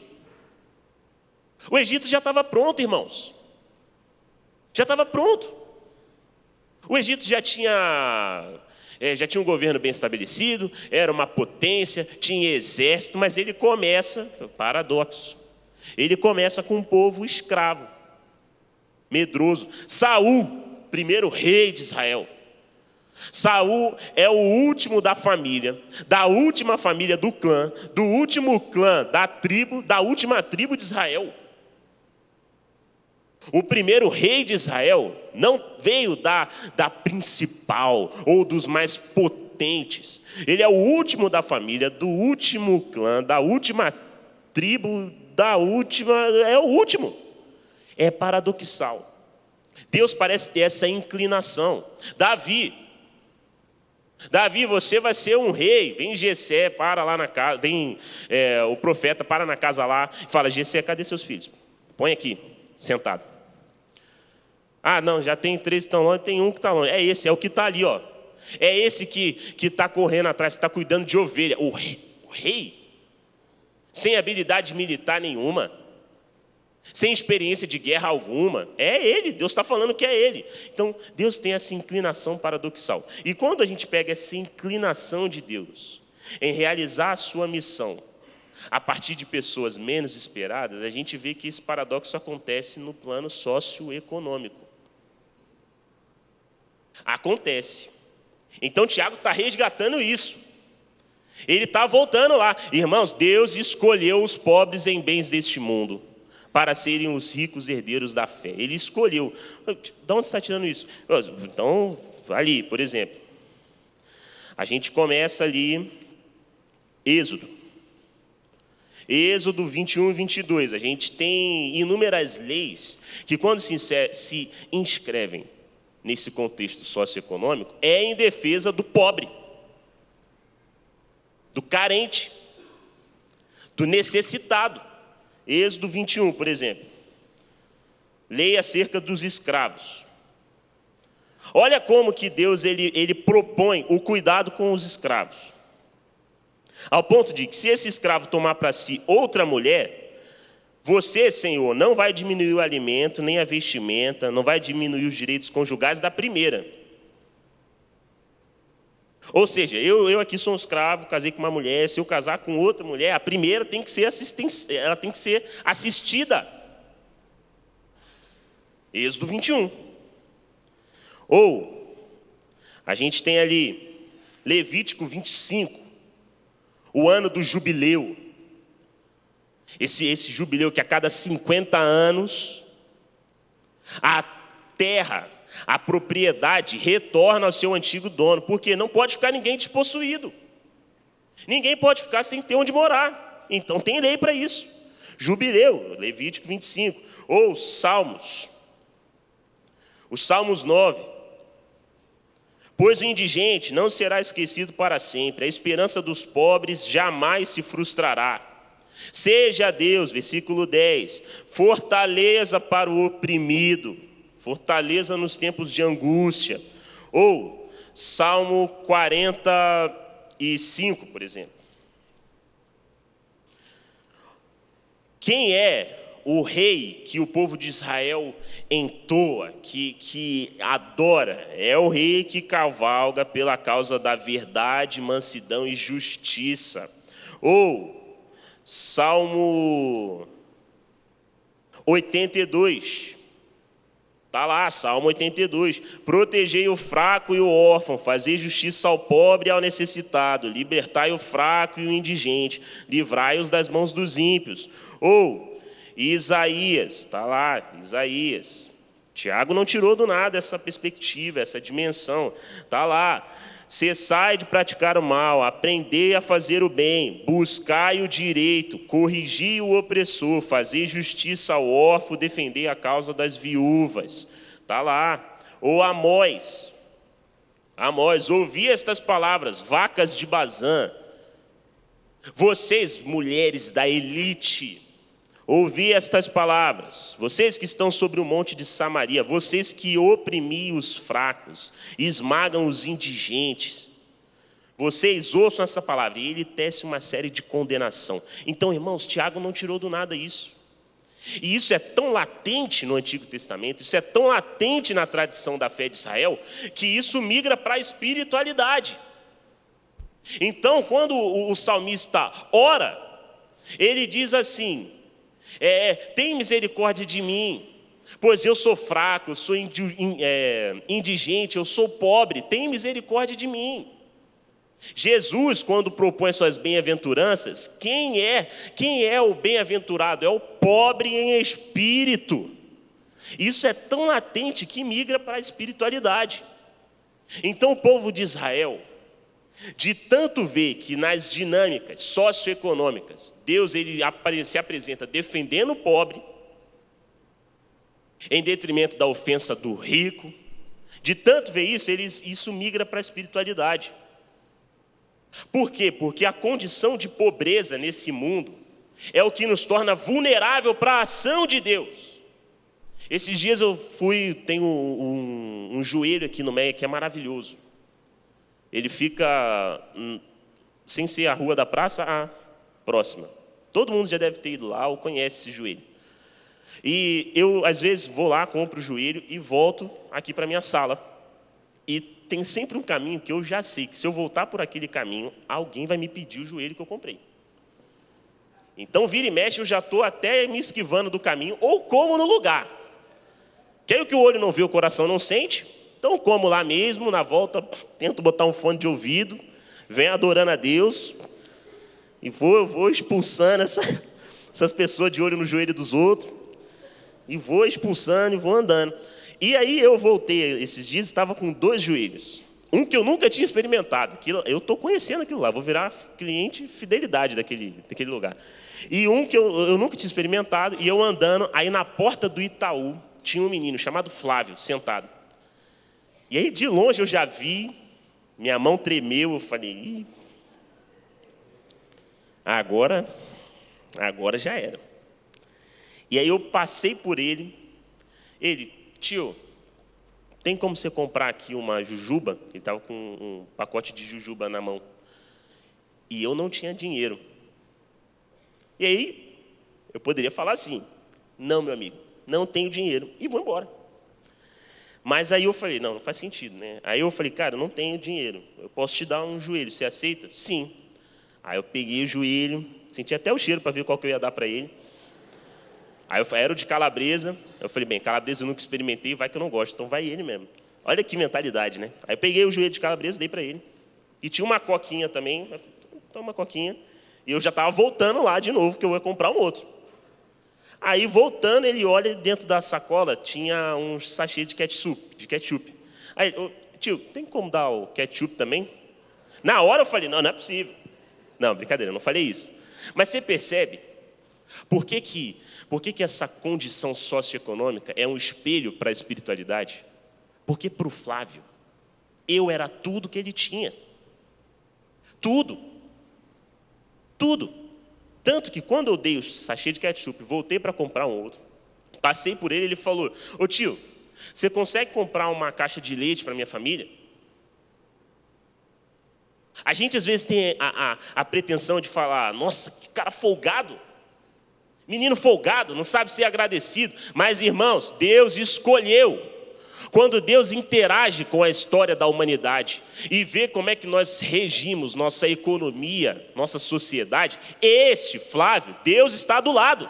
O Egito já estava pronto, irmãos. Já estava pronto. O Egito já tinha um governo bem estabelecido, era uma potência, tinha exército, mas ele começa, paradoxo, ele começa com um povo escravo, medroso. Saul, primeiro rei de Israel. Saul é o último da família, da última família do clã, do último clã da tribo, da última tribo de Israel. O primeiro rei de Israel não veio da principal ou dos mais potentes. Ele é o último da família, do último clã, da última tribo, é o último. É paradoxal. Deus parece ter essa inclinação. Davi, você vai ser um rei. Vem Jessé, para lá na casa. Vem o profeta, para na casa lá e fala, Jessé, cadê seus filhos? Põe aqui, sentado. Ah, não, já tem 3 que estão longe, tem um que está longe. É esse, é o que está ali, ó. É esse que está correndo atrás, que está cuidando de ovelha. O rei, sem habilidade militar nenhuma, sem experiência de guerra alguma, é ele, Deus está falando que é ele. Então, Deus tem essa inclinação paradoxal. E quando a gente pega essa inclinação de Deus em realizar a sua missão a partir de pessoas menos esperadas, a gente vê que esse paradoxo acontece no plano socioeconômico. Acontece. Então, Tiago está resgatando isso. Ele está voltando lá. Irmãos, Deus escolheu os pobres em bens deste mundo para serem os ricos herdeiros da fé. Ele escolheu. De onde você está tirando isso? Então, ali, por exemplo, a gente começa ali, Êxodo 21 e 22. A gente tem inúmeras leis que, quando se inscrevem nesse contexto socioeconômico, é em defesa do pobre, do carente, do necessitado. Êxodo 21, por exemplo. Lei acerca dos escravos. Olha como que Deus ele propõe o cuidado com os escravos. Ao ponto de que, se esse escravo tomar para si outra mulher, você, Senhor, não vai diminuir o alimento, nem a vestimenta, não vai diminuir os direitos conjugais da primeira. Ou seja, eu aqui sou um escravo, casei com uma mulher, se eu casar com outra mulher, a primeira tem que ser assistida. Êxodo 21. Ou, a gente tem ali, Levítico 25, o ano do jubileu. Esse jubileu que a cada 50 anos, a terra, a propriedade retorna ao seu antigo dono, porque não pode ficar ninguém despossuído. Ninguém pode ficar sem ter onde morar. Então tem lei para isso. Jubileu, Levítico 25. Ou Salmos. Os Salmos 9. Pois o indigente não será esquecido para sempre, a esperança dos pobres jamais se frustrará. Seja Deus, versículo 10, fortaleza para o oprimido, fortaleza nos tempos de angústia. Ou Salmo 45, por exemplo. quem é o rei que o povo de Israel entoa, que adora? É o rei que cavalga pela causa da verdade, mansidão e justiça. Ou, Salmo 82. Está lá, Salmo 82. Protegei o fraco e o órfão, fazei justiça ao pobre e ao necessitado, libertai o fraco e o indigente, livrai-os das mãos dos ímpios. Ou, Isaías, está lá, Isaías. Tiago não tirou do nada essa perspectiva, essa dimensão. Está lá. Cessai de praticar o mal, aprendei a fazer o bem, buscai o direito, corrigi o opressor, fazei justiça ao órfão, defendei a causa das viúvas. Está lá. Ou Amós, ouvi estas palavras, vacas de Bazã. Vocês, mulheres da elite, ouvi estas palavras, vocês que estão sobre o monte de Samaria, vocês que oprimem os fracos, esmagam os indigentes, vocês ouçam essa palavra. E ele tece uma série de condenação. Então, irmãos, Tiago não tirou do nada isso. E isso é tão latente no Antigo Testamento, isso é tão latente na tradição da fé de Israel, que isso migra para a espiritualidade. Então, quando o salmista ora, ele diz assim: tem misericórdia de mim, pois eu sou fraco, eu sou indigente, eu sou pobre, tem misericórdia de mim. Jesus, quando propõe suas bem-aventuranças, quem é o bem-aventurado? É o pobre em espírito. Isso é tão latente que migra para a espiritualidade. Então o povo de Israel, de tanto ver que nas dinâmicas socioeconômicas, Deus ele se apresenta defendendo o pobre, em detrimento da ofensa do rico, de tanto ver isso, isso migra para a espiritualidade. Por quê? Porque a condição de pobreza nesse mundo é o que nos torna vulnerável para a ação de Deus. Esses dias tenho um joelho aqui no meio que é maravilhoso. Ele fica, sem ser a rua da praça, a próxima. Todo mundo já deve ter ido lá ou conhece esse joelho. E eu, às vezes, vou lá, compro o joelho e volto aqui para a minha sala. E tem sempre um caminho que eu já sei que se eu voltar por aquele caminho, alguém vai me pedir o joelho que eu comprei. Então, vira e mexe, eu já estou até me esquivando do caminho, ou como no lugar. Quero que o olho não vê, o coração não sente. Então, como lá mesmo, na volta, tento botar um fone de ouvido, venho adorando a Deus, e vou expulsando essas pessoas de olho no joelho dos outros, e vou expulsando e vou andando. E aí eu voltei esses dias, estava com 2 joelhos. Um que eu nunca tinha experimentado, eu estou conhecendo aquilo lá, vou virar cliente fidelidade daquele lugar. E um que eu nunca tinha experimentado, e eu andando, aí na porta do Itaú, tinha um menino chamado Flávio, sentado. E aí de longe eu já vi, minha mão tremeu, eu falei, agora já era. E aí eu passei por ele, tio, tem como você comprar aqui uma jujuba? Ele estava com um pacote de jujuba na mão. E eu não tinha dinheiro. E aí, eu poderia falar assim, não, meu amigo, não tenho dinheiro, e vou embora. Mas aí eu falei, não faz sentido, né? Aí eu falei, cara, eu não tenho dinheiro, eu posso te dar um joelho, você aceita? Sim. Aí eu peguei o joelho, senti até o cheiro para ver qual que eu ia dar para ele. Aí era o de calabresa, eu falei, bem, calabresa eu nunca experimentei, vai que eu não gosto, então vai ele mesmo. Olha que mentalidade, né? Aí eu peguei o joelho de calabresa, dei para ele. E tinha uma coquinha também, eu falei, toma uma coquinha. E eu já estava voltando lá de novo, que eu ia comprar um outro. Aí voltando, ele olha dentro da sacola, tinha um sachê de ketchup. Aí, tio, tem como dar o ketchup também? Na hora eu falei, não é possível. Não, brincadeira, eu não falei isso. Mas você percebe, por que essa condição socioeconômica é um espelho para a espiritualidade? Porque para o Flávio, eu era tudo que ele tinha. Tudo. Tanto que quando eu dei o sachê de ketchup, voltei para comprar um outro, passei por ele, ele falou, ô tio, você consegue comprar uma caixa de leite para minha família? A gente às vezes tem a pretensão de falar, nossa, que cara folgado. Menino folgado, não sabe ser agradecido. Mas, irmãos, Deus escolheu. Quando Deus interage com a história da humanidade e vê como é que nós regimos nossa economia, nossa sociedade, Flávio, Deus está do lado.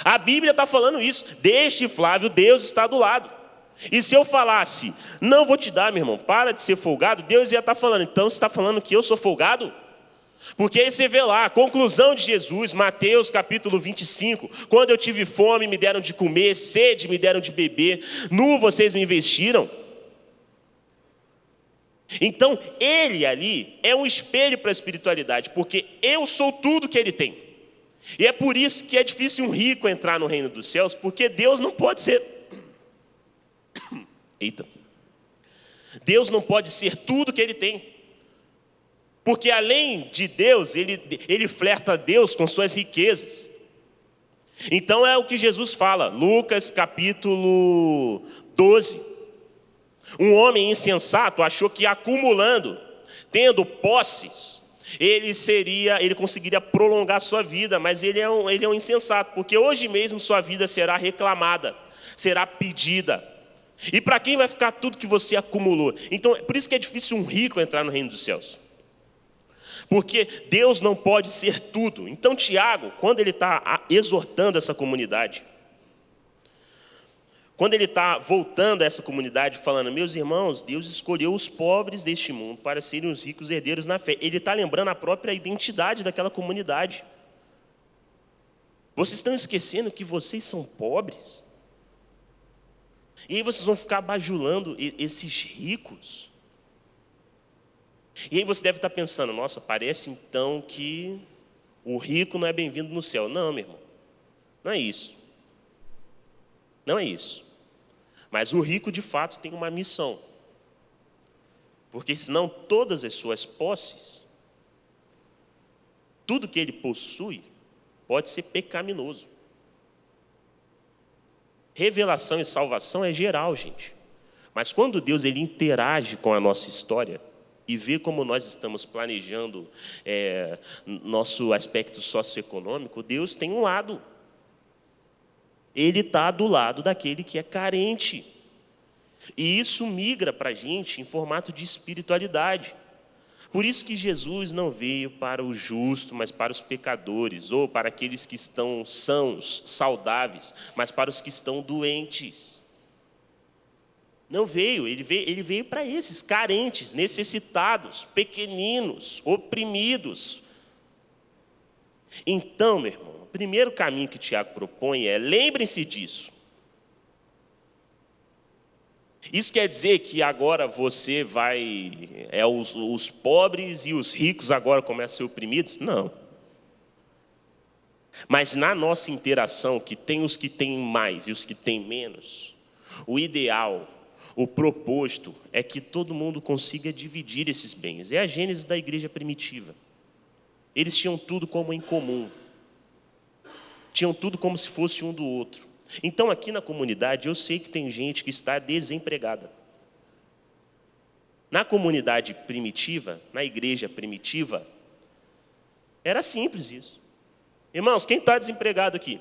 A Bíblia está falando isso. Deste Flávio, Deus está do lado. E se eu falasse, não vou te dar, meu irmão, para de ser folgado, Deus ia estar falando, então você está falando que eu sou folgado? Porque aí você vê lá, a conclusão de Jesus, Mateus capítulo 25, quando eu tive fome, me deram de comer, sede, me deram de beber, nu vocês me vestiram. Então, ele ali é um espelho para a espiritualidade, porque eu sou tudo que ele tem. E é por isso que é difícil um rico entrar no reino dos céus, porque Deus não pode ser... Deus não pode ser tudo que ele tem. Porque além de Deus, ele flerta Deus com suas riquezas. Então é o que Jesus fala, Lucas capítulo 12. Um homem insensato achou que acumulando, tendo posses, ele conseguiria prolongar sua vida, mas ele é um insensato, porque hoje mesmo sua vida será reclamada, será pedida. E para quem vai ficar tudo que você acumulou? Então, por isso que é difícil um rico entrar no reino dos céus. Porque Deus não pode ser tudo. Então, Tiago, quando ele está exortando essa comunidade, quando ele está voltando a essa comunidade, falando, meus irmãos, Deus escolheu os pobres deste mundo para serem os ricos herdeiros na fé. Ele está lembrando a própria identidade daquela comunidade. Vocês estão esquecendo que vocês são pobres? E aí vocês vão ficar bajulando esses ricos? E aí você deve estar pensando, nossa, parece então que o rico não é bem-vindo no céu. Não, meu irmão, não é isso. Não é isso. Mas o rico, de fato, tem uma missão. Porque senão todas as suas posses, tudo que ele possui, pode ser pecaminoso. Revelação e salvação é geral, gente. Mas quando Deus ele interage com a nossa história, e ver como nós estamos planejando nosso aspecto socioeconômico, Deus tem um lado. Ele está do lado daquele que é carente. E isso migra para a gente em formato de espiritualidade. Por isso que Jesus não veio para o justo, mas para os pecadores, ou para aqueles que estão sãos, saudáveis, mas para os que estão doentes. Não veio, ele veio para esses carentes, necessitados, pequeninos, oprimidos. Então, meu irmão, o primeiro caminho que Tiago propõe é, lembrem-se disso. Isso quer dizer que agora você os pobres e os ricos agora começam a ser oprimidos? Não. Mas na nossa interação, que tem os que têm mais e os que têm menos, o ideal, o proposto é que todo mundo consiga dividir esses bens. É a gênese da igreja primitiva. Eles tinham tudo como em comum. Tinham tudo como se fosse um do outro. Então, aqui na comunidade, eu sei que tem gente que está desempregada. Na comunidade primitiva, na igreja primitiva, era simples isso. Irmãos, quem está desempregado aqui?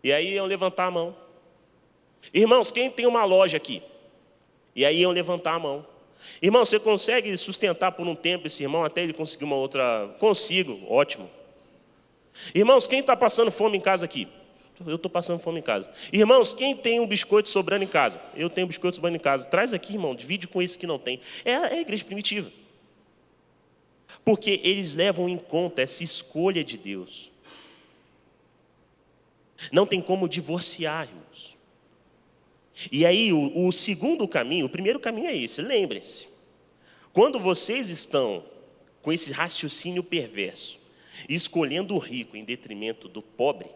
E aí iam levantar a mão. Irmãos, quem tem uma loja aqui? E aí iam levantar a mão. Irmão, você consegue sustentar por um tempo esse irmão até ele conseguir uma outra? Consigo, ótimo. Irmãos, quem está passando fome em casa aqui? Eu estou passando fome em casa. Irmãos, quem tem um biscoito sobrando em casa? Eu tenho um biscoito sobrando em casa. Traz aqui, irmão, divide com esse que não tem. É a igreja primitiva. Porque eles levam em conta essa escolha de Deus. Não tem como divorciar, irmãos. E aí, o segundo caminho, o primeiro caminho é esse, lembrem-se. Quando vocês estão com esse raciocínio perverso, escolhendo o rico em detrimento do pobre,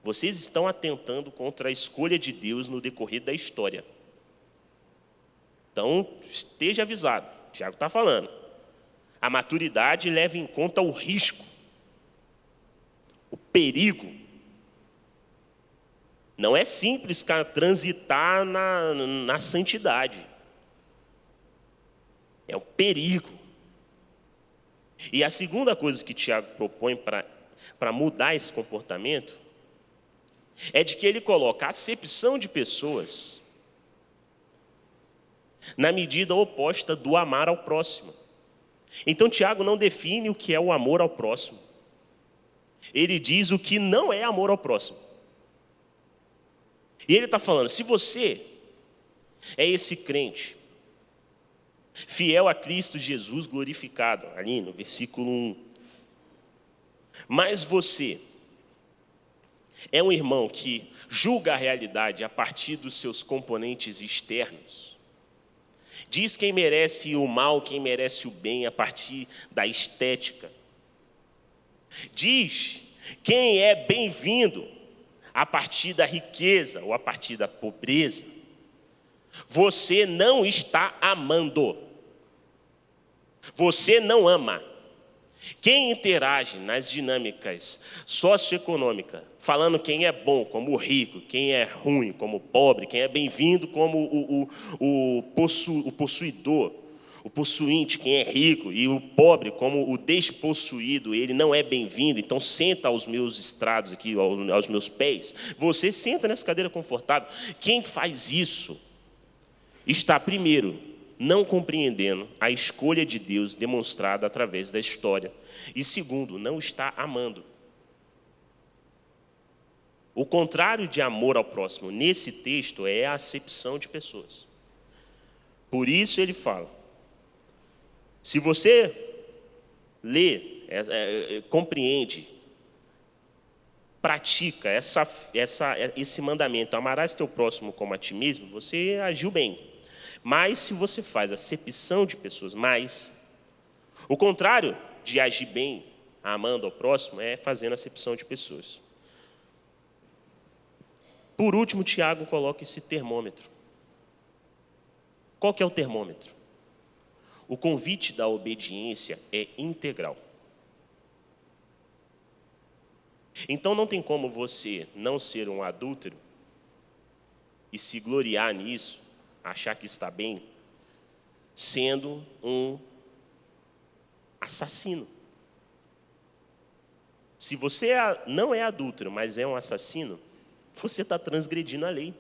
vocês estão atentando contra a escolha de Deus no decorrer da história. Então, esteja avisado, Tiago está falando. A maturidade leva em conta o risco, o perigo. Não é simples transitar na santidade. É um perigo. E a segunda coisa que Tiago propõe para para mudar esse comportamento é de que ele coloca a acepção de pessoas na medida oposta do amar ao próximo. Então, Tiago não define o que é o amor ao próximo. Ele diz o que não é amor ao próximo. E ele está falando, se você é esse crente, fiel a Cristo Jesus glorificado, ali no versículo 1, mas você é um irmão que julga a realidade a partir dos seus componentes externos, diz quem merece o mal, quem merece o bem a partir da estética, diz quem é bem-vindo a partir da riqueza ou a partir da pobreza, você não está amando. Você não ama. Quem interage nas dinâmicas socioeconômicas, falando quem é bom como rico, quem é ruim como pobre, quem é bem-vindo como o possuidor, o possuinte, quem é rico, e o pobre como o despossuído, ele não é bem-vindo, então senta aos meus estrados aqui, aos meus pés. Você senta nessa cadeira confortável. Quem faz isso está, primeiro, não compreendendo a escolha de Deus demonstrada através da história. E segundo, não está amando. O contrário de amor ao próximo, nesse texto, é a acepção de pessoas. Por isso ele fala, se você lê, compreende, pratica esse mandamento, amarás teu próximo como a ti mesmo, você agiu bem. Mas se você faz acepção de pessoas, o contrário de agir bem, amando ao próximo, é fazendo acepção de pessoas. Por último, Tiago coloca esse termômetro. Qual que é o termômetro? O convite da obediência é integral. Então não tem como você não ser um adúltero e se gloriar nisso, achar que está bem, sendo um assassino. Se você não é adúltero, mas é um assassino, você está transgredindo a lei.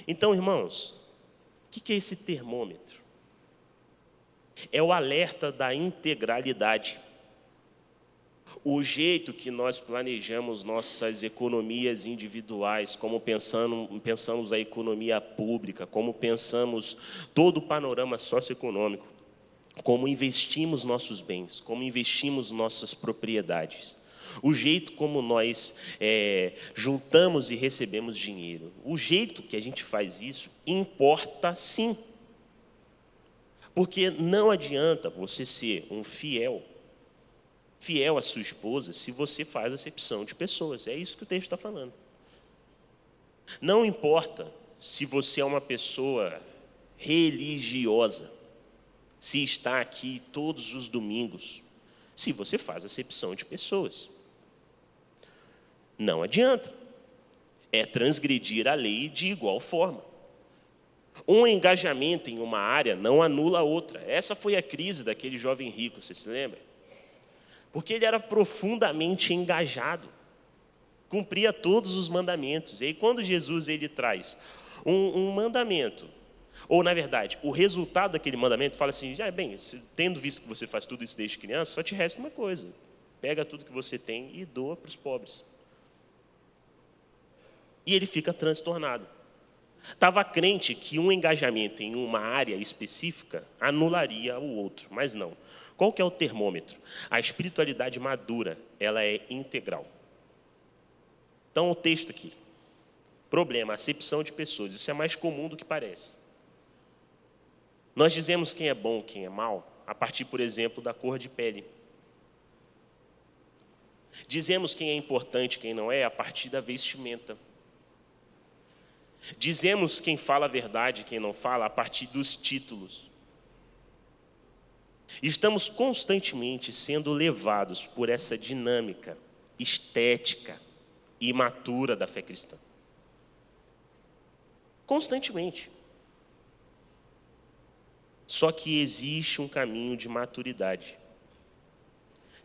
Então, irmãos, o que é esse termômetro? É o alerta da integralidade. O jeito que nós planejamos nossas economias individuais, como pensamos a economia pública, como pensamos todo o panorama socioeconômico, como investimos nossos bens, como investimos nossas propriedades, o jeito como nós juntamos e recebemos dinheiro, o jeito que a gente faz isso importa sim. Porque não adianta você ser um fiel à sua esposa se você faz acepção de pessoas. É isso que o texto está falando. Não importa se você é uma pessoa religiosa, se está aqui todos os domingos, se você faz acepção de pessoas. Não adianta. É transgredir a lei de igual forma. Um engajamento em uma área não anula a outra. Essa foi a crise daquele jovem rico, você se lembra? Porque ele era profundamente engajado, cumpria todos os mandamentos. E aí, quando Jesus ele traz um mandamento, ou, na verdade, o resultado daquele mandamento, fala assim, tendo visto que você faz tudo isso desde criança, só te resta uma coisa, pega tudo que você tem e doa para os pobres. E ele fica transtornado. Estava crente que um engajamento em uma área específica anularia o outro, mas não. Qual que é o termômetro? A espiritualidade madura, ela é integral. Então, o texto aqui. Problema, acepção de pessoas. Isso é mais comum do que parece. Nós dizemos quem é bom, quem é mal, a partir, por exemplo, da cor de pele. Dizemos quem é importante, quem não é, a partir da vestimenta. Dizemos quem fala a verdade, quem não fala, a partir dos títulos. Estamos constantemente sendo levados por essa dinâmica estética e imatura da fé cristã. Constantemente. Só que existe um caminho de maturidade.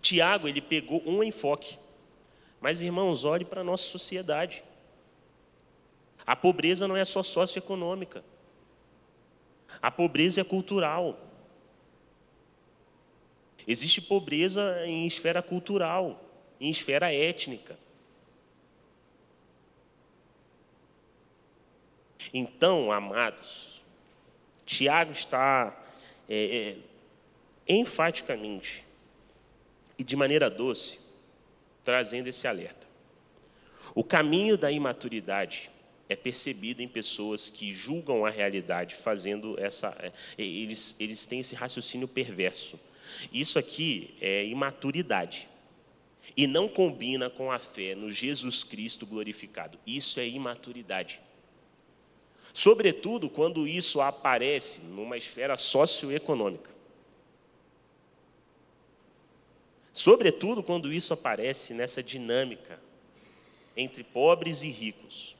Tiago, ele pegou um enfoque. Mas, irmãos, olhe para a nossa sociedade. A pobreza não é só socioeconômica. A pobreza é cultural. Existe pobreza em esfera cultural, em esfera étnica. Então, amados, Tiago está enfaticamente e de maneira doce trazendo esse alerta. O caminho da imaturidade é percebido em pessoas que julgam a realidade fazendo eles têm esse raciocínio perverso. Isso aqui é imaturidade. E não combina com a fé no Jesus Cristo glorificado. Isso é imaturidade. Sobretudo quando isso aparece numa esfera socioeconômica. Sobretudo quando isso aparece nessa dinâmica entre pobres e ricos.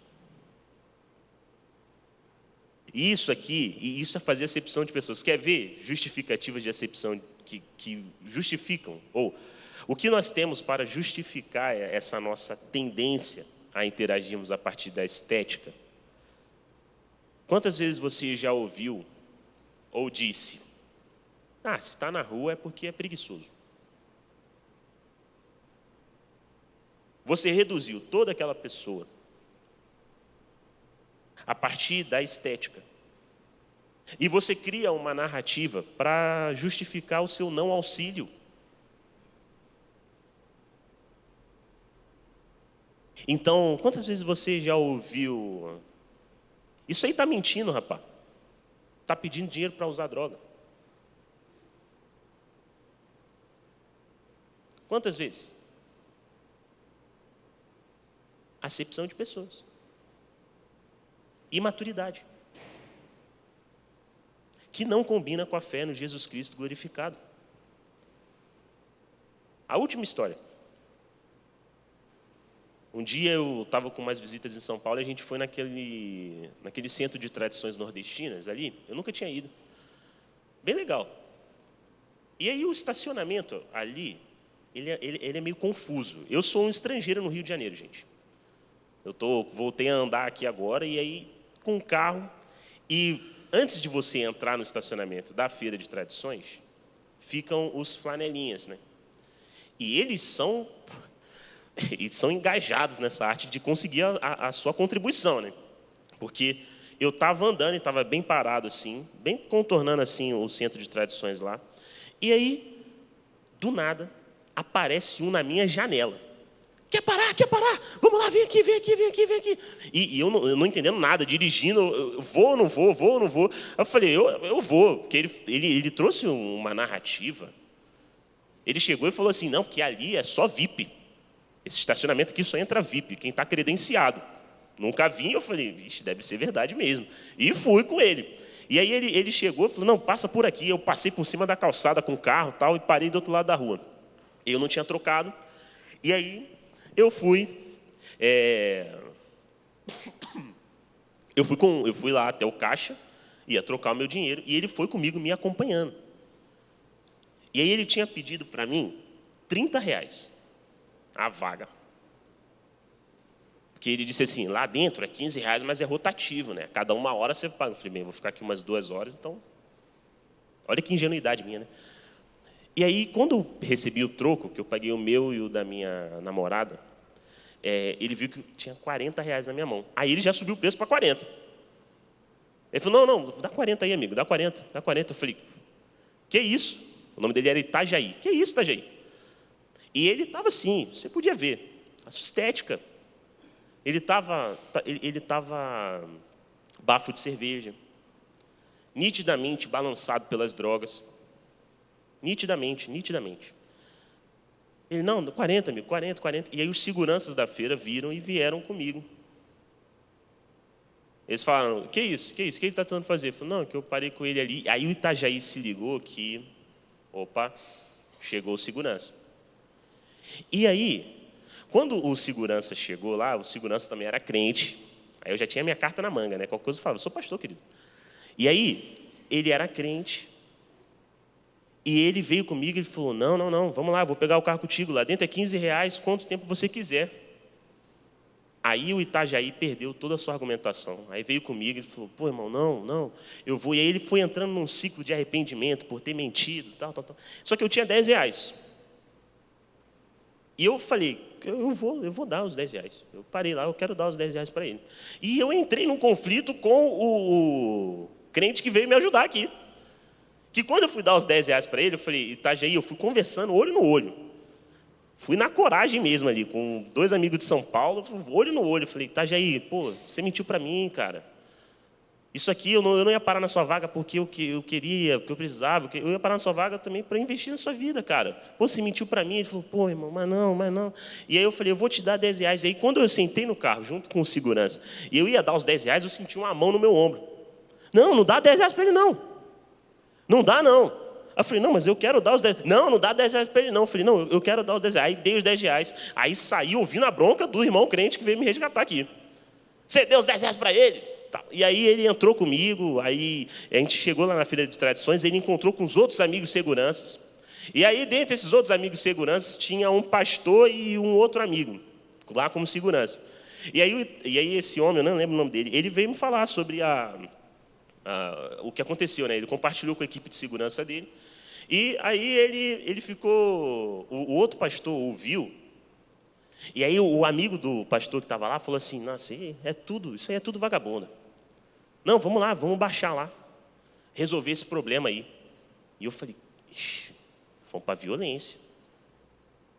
Isso aqui, e isso é fazer acepção de pessoas. Quer ver justificativas de acepção que justificam? Ou o que nós temos para justificar essa nossa tendência a interagirmos a partir da estética? Quantas vezes você já ouviu ou disse: se está na rua é porque é preguiçoso? Você reduziu toda aquela pessoa a partir da estética. E você cria uma narrativa para justificar o seu não auxílio. Então, quantas vezes você já ouviu: isso aí está mentindo, rapaz. Está pedindo dinheiro para usar droga. Quantas vezes? Acepção de pessoas. Imaturidade. Que não combina com a fé no Jesus Cristo glorificado. A última história. Um dia eu estava com umas visitas em São Paulo e a gente foi naquele centro de tradições nordestinas ali. Eu nunca tinha ido. Bem legal. E aí o estacionamento ali, ele é meio confuso. Eu sou um estrangeiro no Rio de Janeiro, gente. Voltei a andar aqui agora e aí com o carro. E antes de você entrar no estacionamento da Feira de Tradições, ficam os flanelinhas, né? E eles são engajados nessa arte de conseguir a sua contribuição, né? Porque eu estava andando e estava bem parado assim, bem contornando assim o centro de tradições lá. E aí, do nada, aparece um na minha janela. Quer parar? Vamos lá, vem aqui. E eu não entendendo nada, dirigindo, eu vou ou não vou? Eu falei, eu vou, porque ele trouxe uma narrativa. Ele chegou e falou assim: não, porque ali é só VIP. Esse estacionamento aqui só entra VIP, quem está credenciado. Nunca vim, eu falei, vixe, deve ser verdade mesmo. E fui com ele. E aí ele chegou e falou: não, passa por aqui. Eu passei por cima da calçada com o carro e tal, e parei do outro lado da rua. Eu não tinha trocado. E aí eu fui lá até o caixa, ia trocar o meu dinheiro, e ele foi comigo me acompanhando. E aí ele tinha pedido para mim R$30 a vaga. Porque ele disse assim: lá dentro é R$15, mas é rotativo, né? Cada 1 hora você paga. Eu falei: bem, vou ficar aqui umas 2 horas, então... Olha que ingenuidade minha, né? E aí, quando eu recebi o troco, que eu paguei o meu e o da minha namorada, ele viu que tinha R$40 na minha mão. Aí ele já subiu o preço para 40. Ele falou: não, dá 40 aí, amigo, dá 40. Eu falei: que isso? O nome dele era Itajaí. Que isso, Itajaí? E ele estava assim, você podia ver, a sua estética. Ele estava bafo de cerveja, nitidamente balançado pelas drogas. Nitidamente. Ele: não, 40, amigo, 40. E aí os seguranças da feira viram e vieram comigo. Eles falaram: que isso? O que ele está tentando fazer? Eu falei: não, que eu parei com ele ali. Aí o Itajaí se ligou que, opa, chegou o segurança. E aí, quando o segurança chegou lá, o segurança também era crente. Aí eu já tinha minha carta na manga, né? Qualquer coisa eu falava: eu sou pastor, querido. E aí, ele era crente. E ele veio comigo e falou, não, vamos lá, vou pegar o carro contigo, lá dentro é R$15, quanto tempo você quiser. Aí o Itajaí perdeu toda a sua argumentação. Aí veio comigo e falou, pô, irmão, não, eu vou. E aí ele foi entrando num ciclo de arrependimento por ter mentido, tal. Só que eu tinha R$10. E eu falei, eu vou dar os R$10. Eu parei lá, eu quero dar os R$10 para ele. E eu entrei num conflito com o crente que veio me ajudar aqui. Que quando eu fui dar os R$10 para ele, eu falei, Itajaí, eu fui conversando olho no olho. Fui na coragem mesmo ali, com 2 amigos de São Paulo, olho no olho. Eu falei, Itajaí, pô, você mentiu para mim, cara. Isso aqui eu não ia parar na sua vaga porque eu queria, porque eu precisava. Eu ia parar na sua vaga também para investir na sua vida, cara. Pô, você mentiu para mim. Ele falou, pô, irmão, mas não. E aí eu falei, eu vou te dar R$10. E aí quando eu sentei no carro, junto com o segurança, e eu ia dar os R$10, eu senti uma mão no meu ombro. Não dá R$10 para ele, não. Não dá, não. Eu falei, não, mas eu quero dar os R$10. Não dá R$10 para ele, não. Eu falei, não, eu quero dar os R$10. Aí dei os R$10. Aí saí ouvindo a bronca do irmão crente que veio me resgatar aqui. Você deu os R$10 para ele? E aí ele entrou comigo, aí a gente chegou lá na Feira de Tradições, ele encontrou com os outros amigos seguranças. E aí, dentre esses outros amigos seguranças, tinha um pastor e um outro amigo, lá como segurança. E aí esse homem, eu não lembro o nome dele, ele veio me falar sobre o que aconteceu, né? Ele compartilhou com a equipe de segurança dele. E aí ele ficou, o outro pastor ouviu, e aí o amigo do pastor que estava lá falou assim, nossa, isso aí é tudo vagabundo. Não, vamos lá, vamos baixar lá, resolver esse problema aí. E eu falei, ixi, vamos para a violência.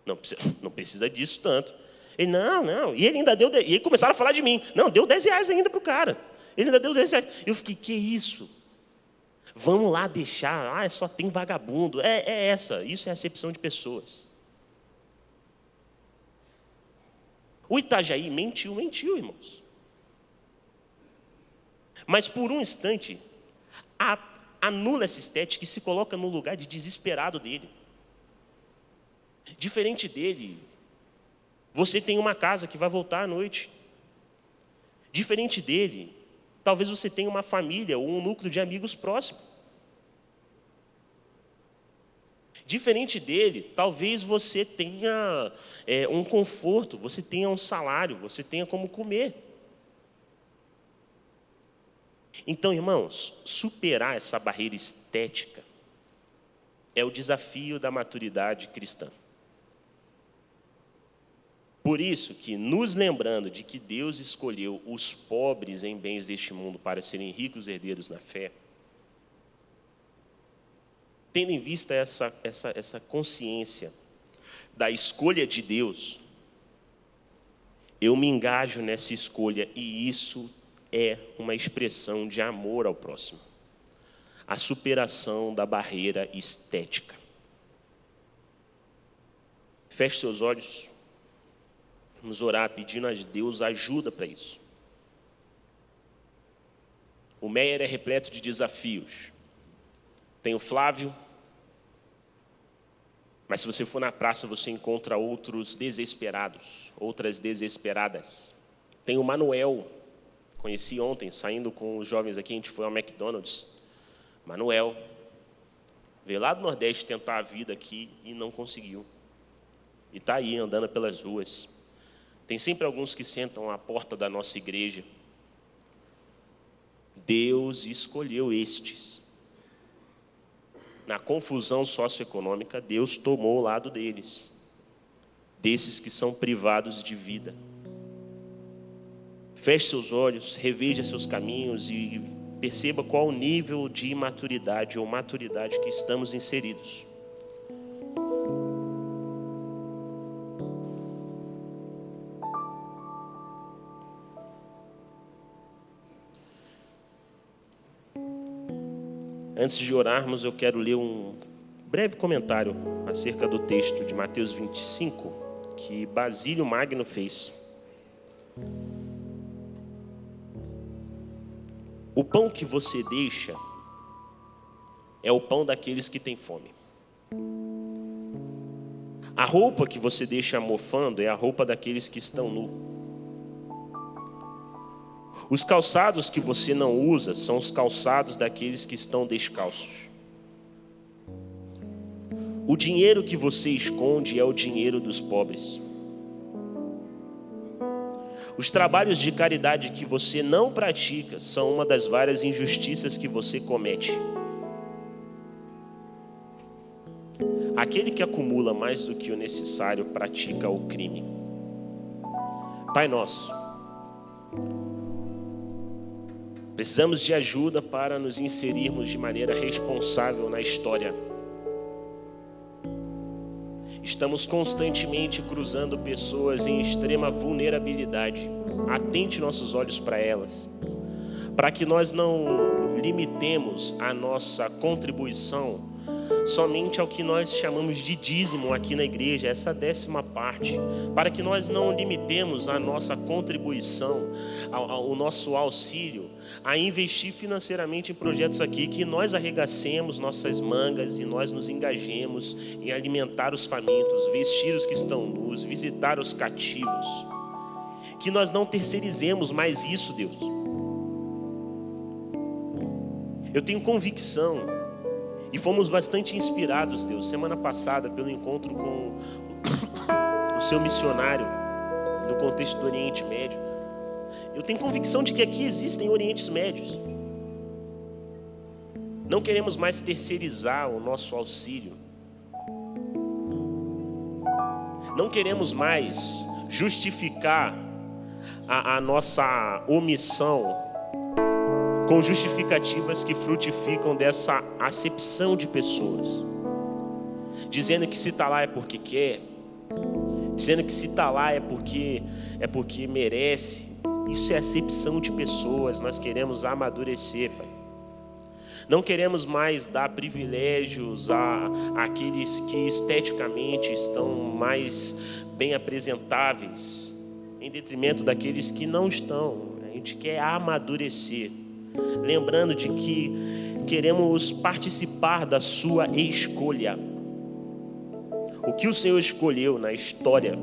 Não precisa disso tanto. Ele, não. E ele ainda deu, e aí começaram a falar de mim. Não, deu R$10 ainda para o cara. Ele ainda deu R$10. Eu fiquei, que isso? Vamos lá deixar, só tem vagabundo. Isso é acepção de pessoas. O Itajaí mentiu, irmãos. Mas por um instante, anula essa estética e se coloca no lugar de desesperado dele. Diferente dele, você tem uma casa que vai voltar à noite. Diferente dele, talvez você tenha uma família ou um núcleo de amigos próximo. Diferente dele, talvez você tenha um conforto, você tenha um salário, você tenha como comer. Então, irmãos, superar essa barreira estética é o desafio da maturidade cristã. Por isso que, nos lembrando de que Deus escolheu os pobres em bens deste mundo para serem ricos herdeiros na fé, tendo em vista essa consciência da escolha de Deus, eu me engajo nessa escolha e isso é uma expressão de amor ao próximo. A superação da barreira estética. Feche seus olhos. Vamos orar pedindo a Deus ajuda para isso. O Meier é repleto de desafios. Tem o Flávio. Mas se você for na praça, você encontra outros desesperados, outras desesperadas. Tem o Manuel. Conheci ontem, saindo com os jovens aqui, a gente foi ao McDonald's. Manuel veio lá do Nordeste tentar a vida aqui e não conseguiu. E está aí, andando pelas ruas. Tem sempre alguns que sentam à porta da nossa igreja. Deus escolheu estes. Na confusão socioeconômica, Deus tomou o lado deles. Desses que são privados de vida. Feche seus olhos, reveja seus caminhos e perceba qual o nível de imaturidade ou maturidade que estamos inseridos. Antes de orarmos, eu quero ler um breve comentário acerca do texto de Mateus 25, que Basílio Magno fez. O pão que você deixa é o pão daqueles que têm fome. A roupa que você deixa mofando é a roupa daqueles que estão nus. Os calçados que você não usa são os calçados daqueles que estão descalços. O dinheiro que você esconde é o dinheiro dos pobres. Os trabalhos de caridade que você não pratica são uma das várias injustiças que você comete. Aquele que acumula mais do que o necessário pratica o crime. Pai nosso, precisamos de ajuda para nos inserirmos de maneira responsável na história. Estamos constantemente cruzando pessoas em extrema vulnerabilidade. Atente nossos olhos para elas, para que nós não limitemos a nossa contribuição somente ao que nós chamamos de dízimo aqui na igreja, essa 10ª parte, para que nós não limitemos a nossa contribuição, o nosso auxílio, a investir financeiramente em projetos aqui, que nós arregacemos nossas mangas e nós nos engajemos em alimentar os famintos, vestir os que estão nus, visitar os cativos, que nós não terceirizemos mais isso, Deus. Eu tenho convicção, e fomos bastante inspirados, Deus, semana passada, pelo encontro com o seu missionário no contexto do Oriente Médio. Eu tenho convicção de que aqui existem Orientes Médios. Não queremos mais terceirizar o nosso auxílio. Não queremos mais justificar a nossa omissão com justificativas que frutificam dessa acepção de pessoas, dizendo que se está lá é porque quer, dizendo que se está lá é porque merece. Isso é acepção de pessoas. Nós queremos amadurecer, Pai. Não queremos mais dar privilégios àqueles que esteticamente estão mais bem apresentáveis, em detrimento daqueles que não estão. A gente quer amadurecer, lembrando de que queremos participar da sua escolha. O que o Senhor escolheu na história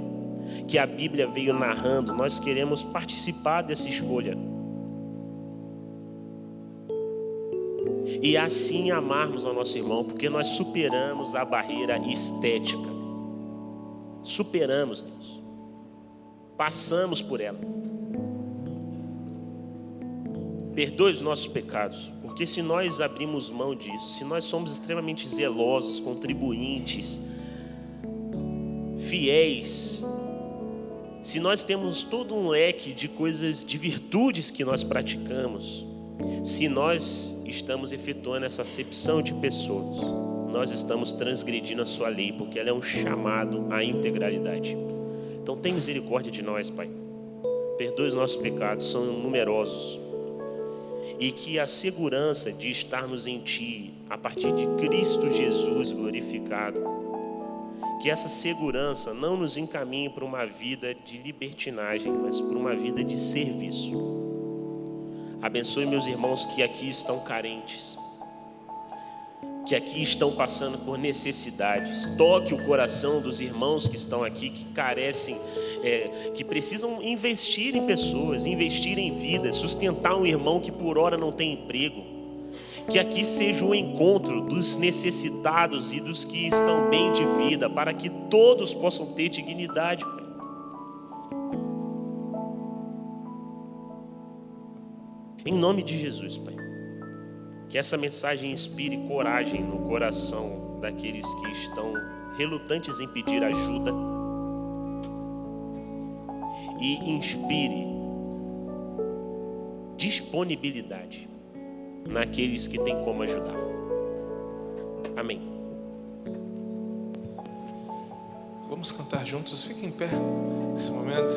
que a Bíblia veio narrando, nós queremos participar dessa escolha. E assim amarmos ao nosso irmão, porque nós superamos a barreira estética. Superamos, Deus. Passamos por ela. Perdoe os nossos pecados, porque se nós abrimos mão disso, se nós somos extremamente zelosos, contribuintes, fiéis, se nós temos todo um leque de coisas, de virtudes que nós praticamos, se nós estamos efetuando essa acepção de pessoas, nós estamos transgredindo a sua lei, porque ela é um chamado à integralidade. Então tem misericórdia de nós, Pai. Perdoe os nossos pecados, são numerosos. E que a segurança de estarmos em Ti, a partir de Cristo Jesus glorificado, que essa segurança não nos encaminhe para uma vida de libertinagem, mas para uma vida de serviço. Abençoe meus irmãos que aqui estão carentes, que aqui estão passando por necessidades. Toque o coração dos irmãos que estão aqui, que carecem, que precisam investir em pessoas, investir em vidas, sustentar um irmão que por hora não tem emprego. Que aqui seja o encontro dos necessitados e dos que estão bem de vida, para que todos possam ter dignidade, Pai. Em nome de Jesus, Pai. Que essa mensagem inspire coragem no coração daqueles que estão relutantes em pedir ajuda e inspire disponibilidade naqueles que têm como ajudar. Amém. Vamos cantar juntos, fiquem em pé nesse momento.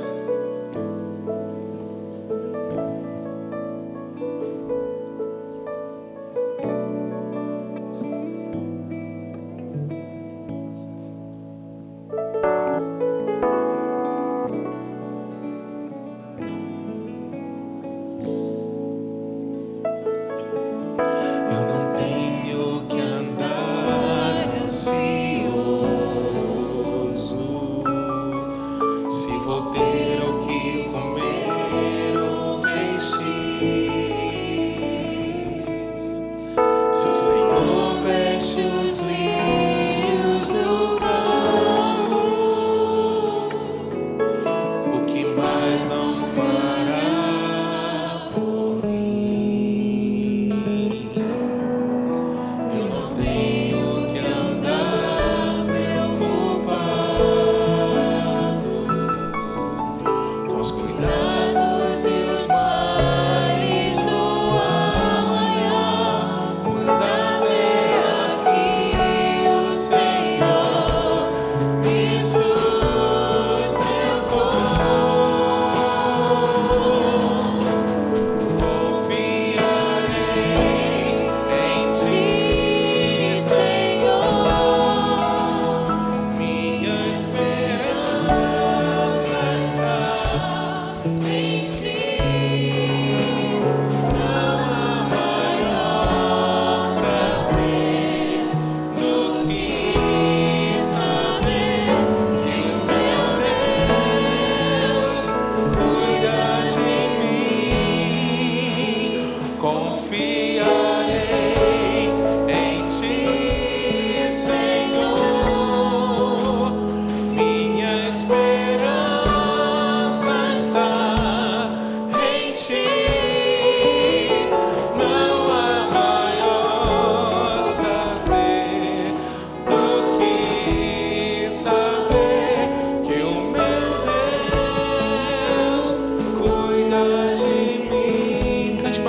Se vou ter o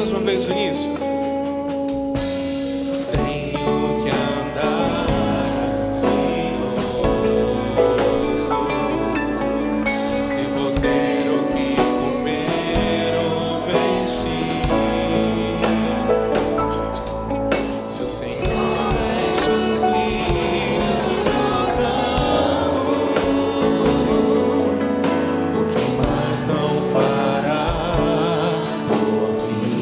mais uma vez o início. Tenho que andar ansioso, se vou ter o que comer ou vestir. Se o Senhor mexe os lírios do campo, o que mais não fará por mim?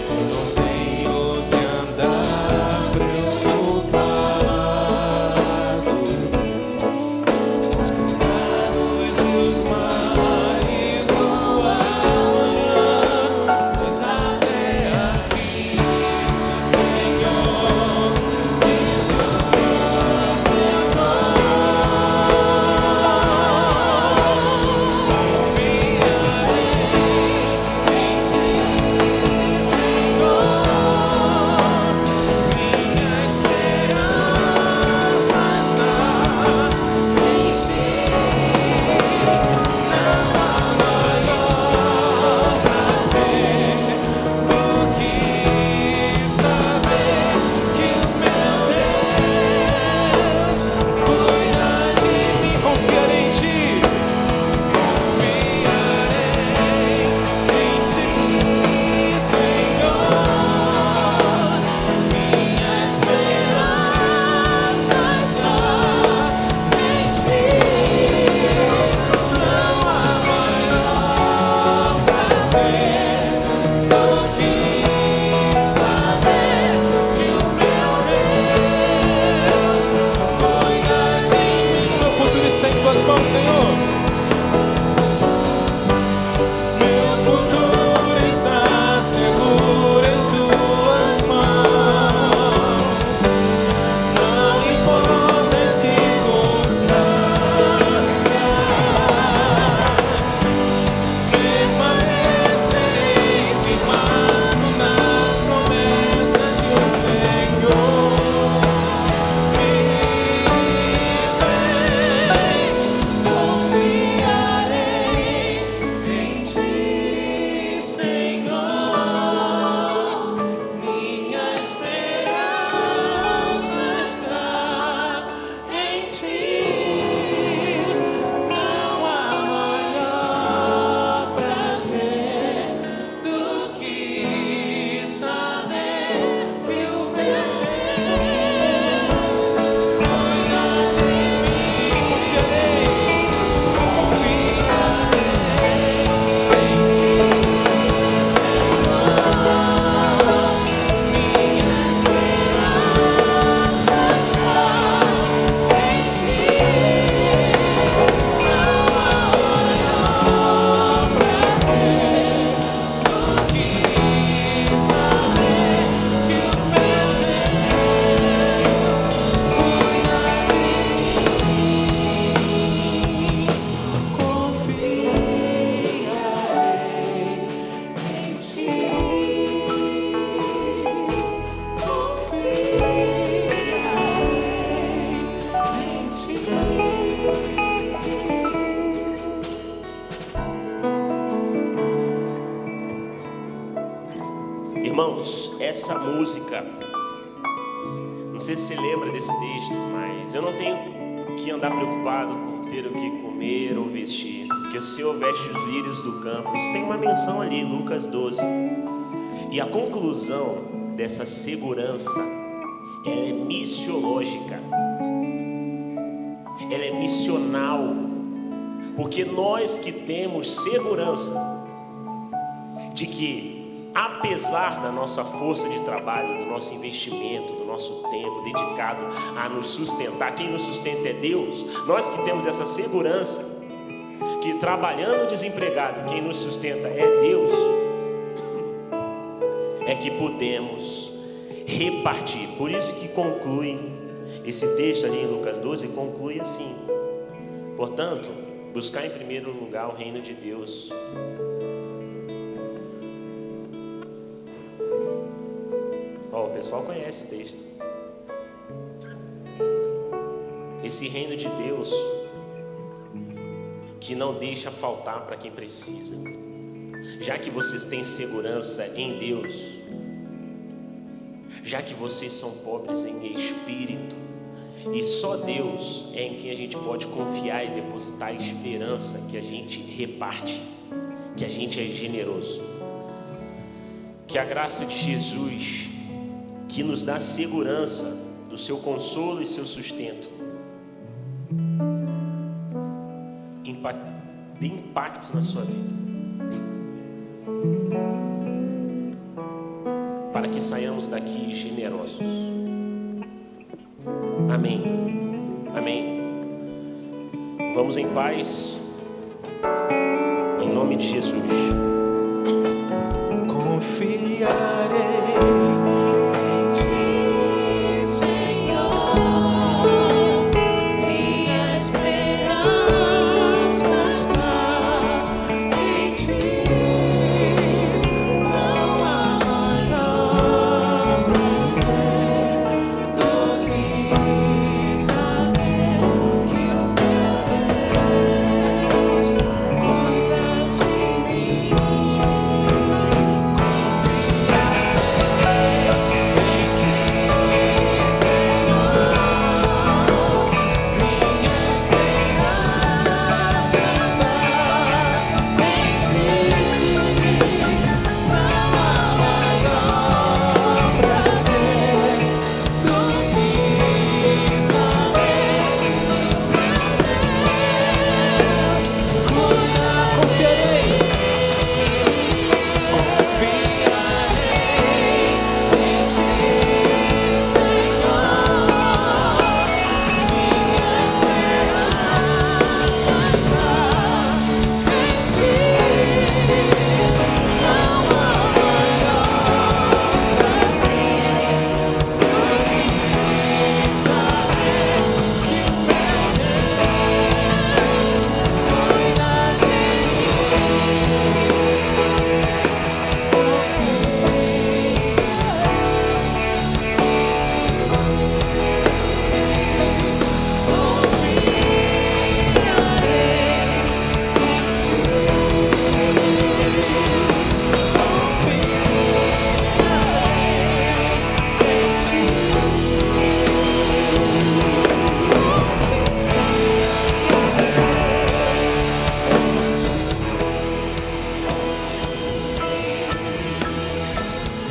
Eu não tenho que andar preocupado com os cuidados e os males do amanhã, pois até aqui, Senhor, estamos Senhor, meu futuro está seguro em tuas mãos. Não importa as circunstâncias, permanecerei firmado nas promessas que o Senhor me fez. Confiarei em Ti, Senhor. Minha esperança está em Ti. Não há maior prazer do que saber que o meu Deus cuida de mim. Confiarei em Ti, Senhor. Minha esperança está em Ti. Não há maior prazer do que saber que o meu Deus cuida de mim. Confiarei em Ti. Irmãos, essa música, não sei se você lembra desse texto, mas eu não tenho que andar preocupado com ter o que comer ou vestir, porque o Senhor veste os lírios do campo. Isso tem uma menção ali, Lucas 12. E a conclusão dessa segurança, ela é missiológica, ela é missional, porque nós que temos segurança de que, apesar da nossa força de trabalho, do nosso investimento, do nosso tempo dedicado a nos sustentar, quem nos sustenta é Deus. Nós que temos essa segurança, que trabalhando desempregado, quem nos sustenta é Deus, é que podemos repartir. Por isso que conclui esse texto ali em Lucas 12, conclui assim: portanto, buscar em primeiro lugar o reino de Deus. O pessoal conhece o texto. Esse reino de Deus que não deixa faltar para quem precisa. já que vocês têm segurança em Deus, já que vocês são pobres em espírito, e só Deus é em quem a gente pode confiar e depositar a esperança, que a gente reparte, que a gente é generoso. Que a graça de Jesus, que nos dá segurança do seu consolo e seu sustento, dê impacto na sua vida, para que saiamos daqui generosos. Amém. Amém. Vamos em paz, em nome de Jesus. Confiar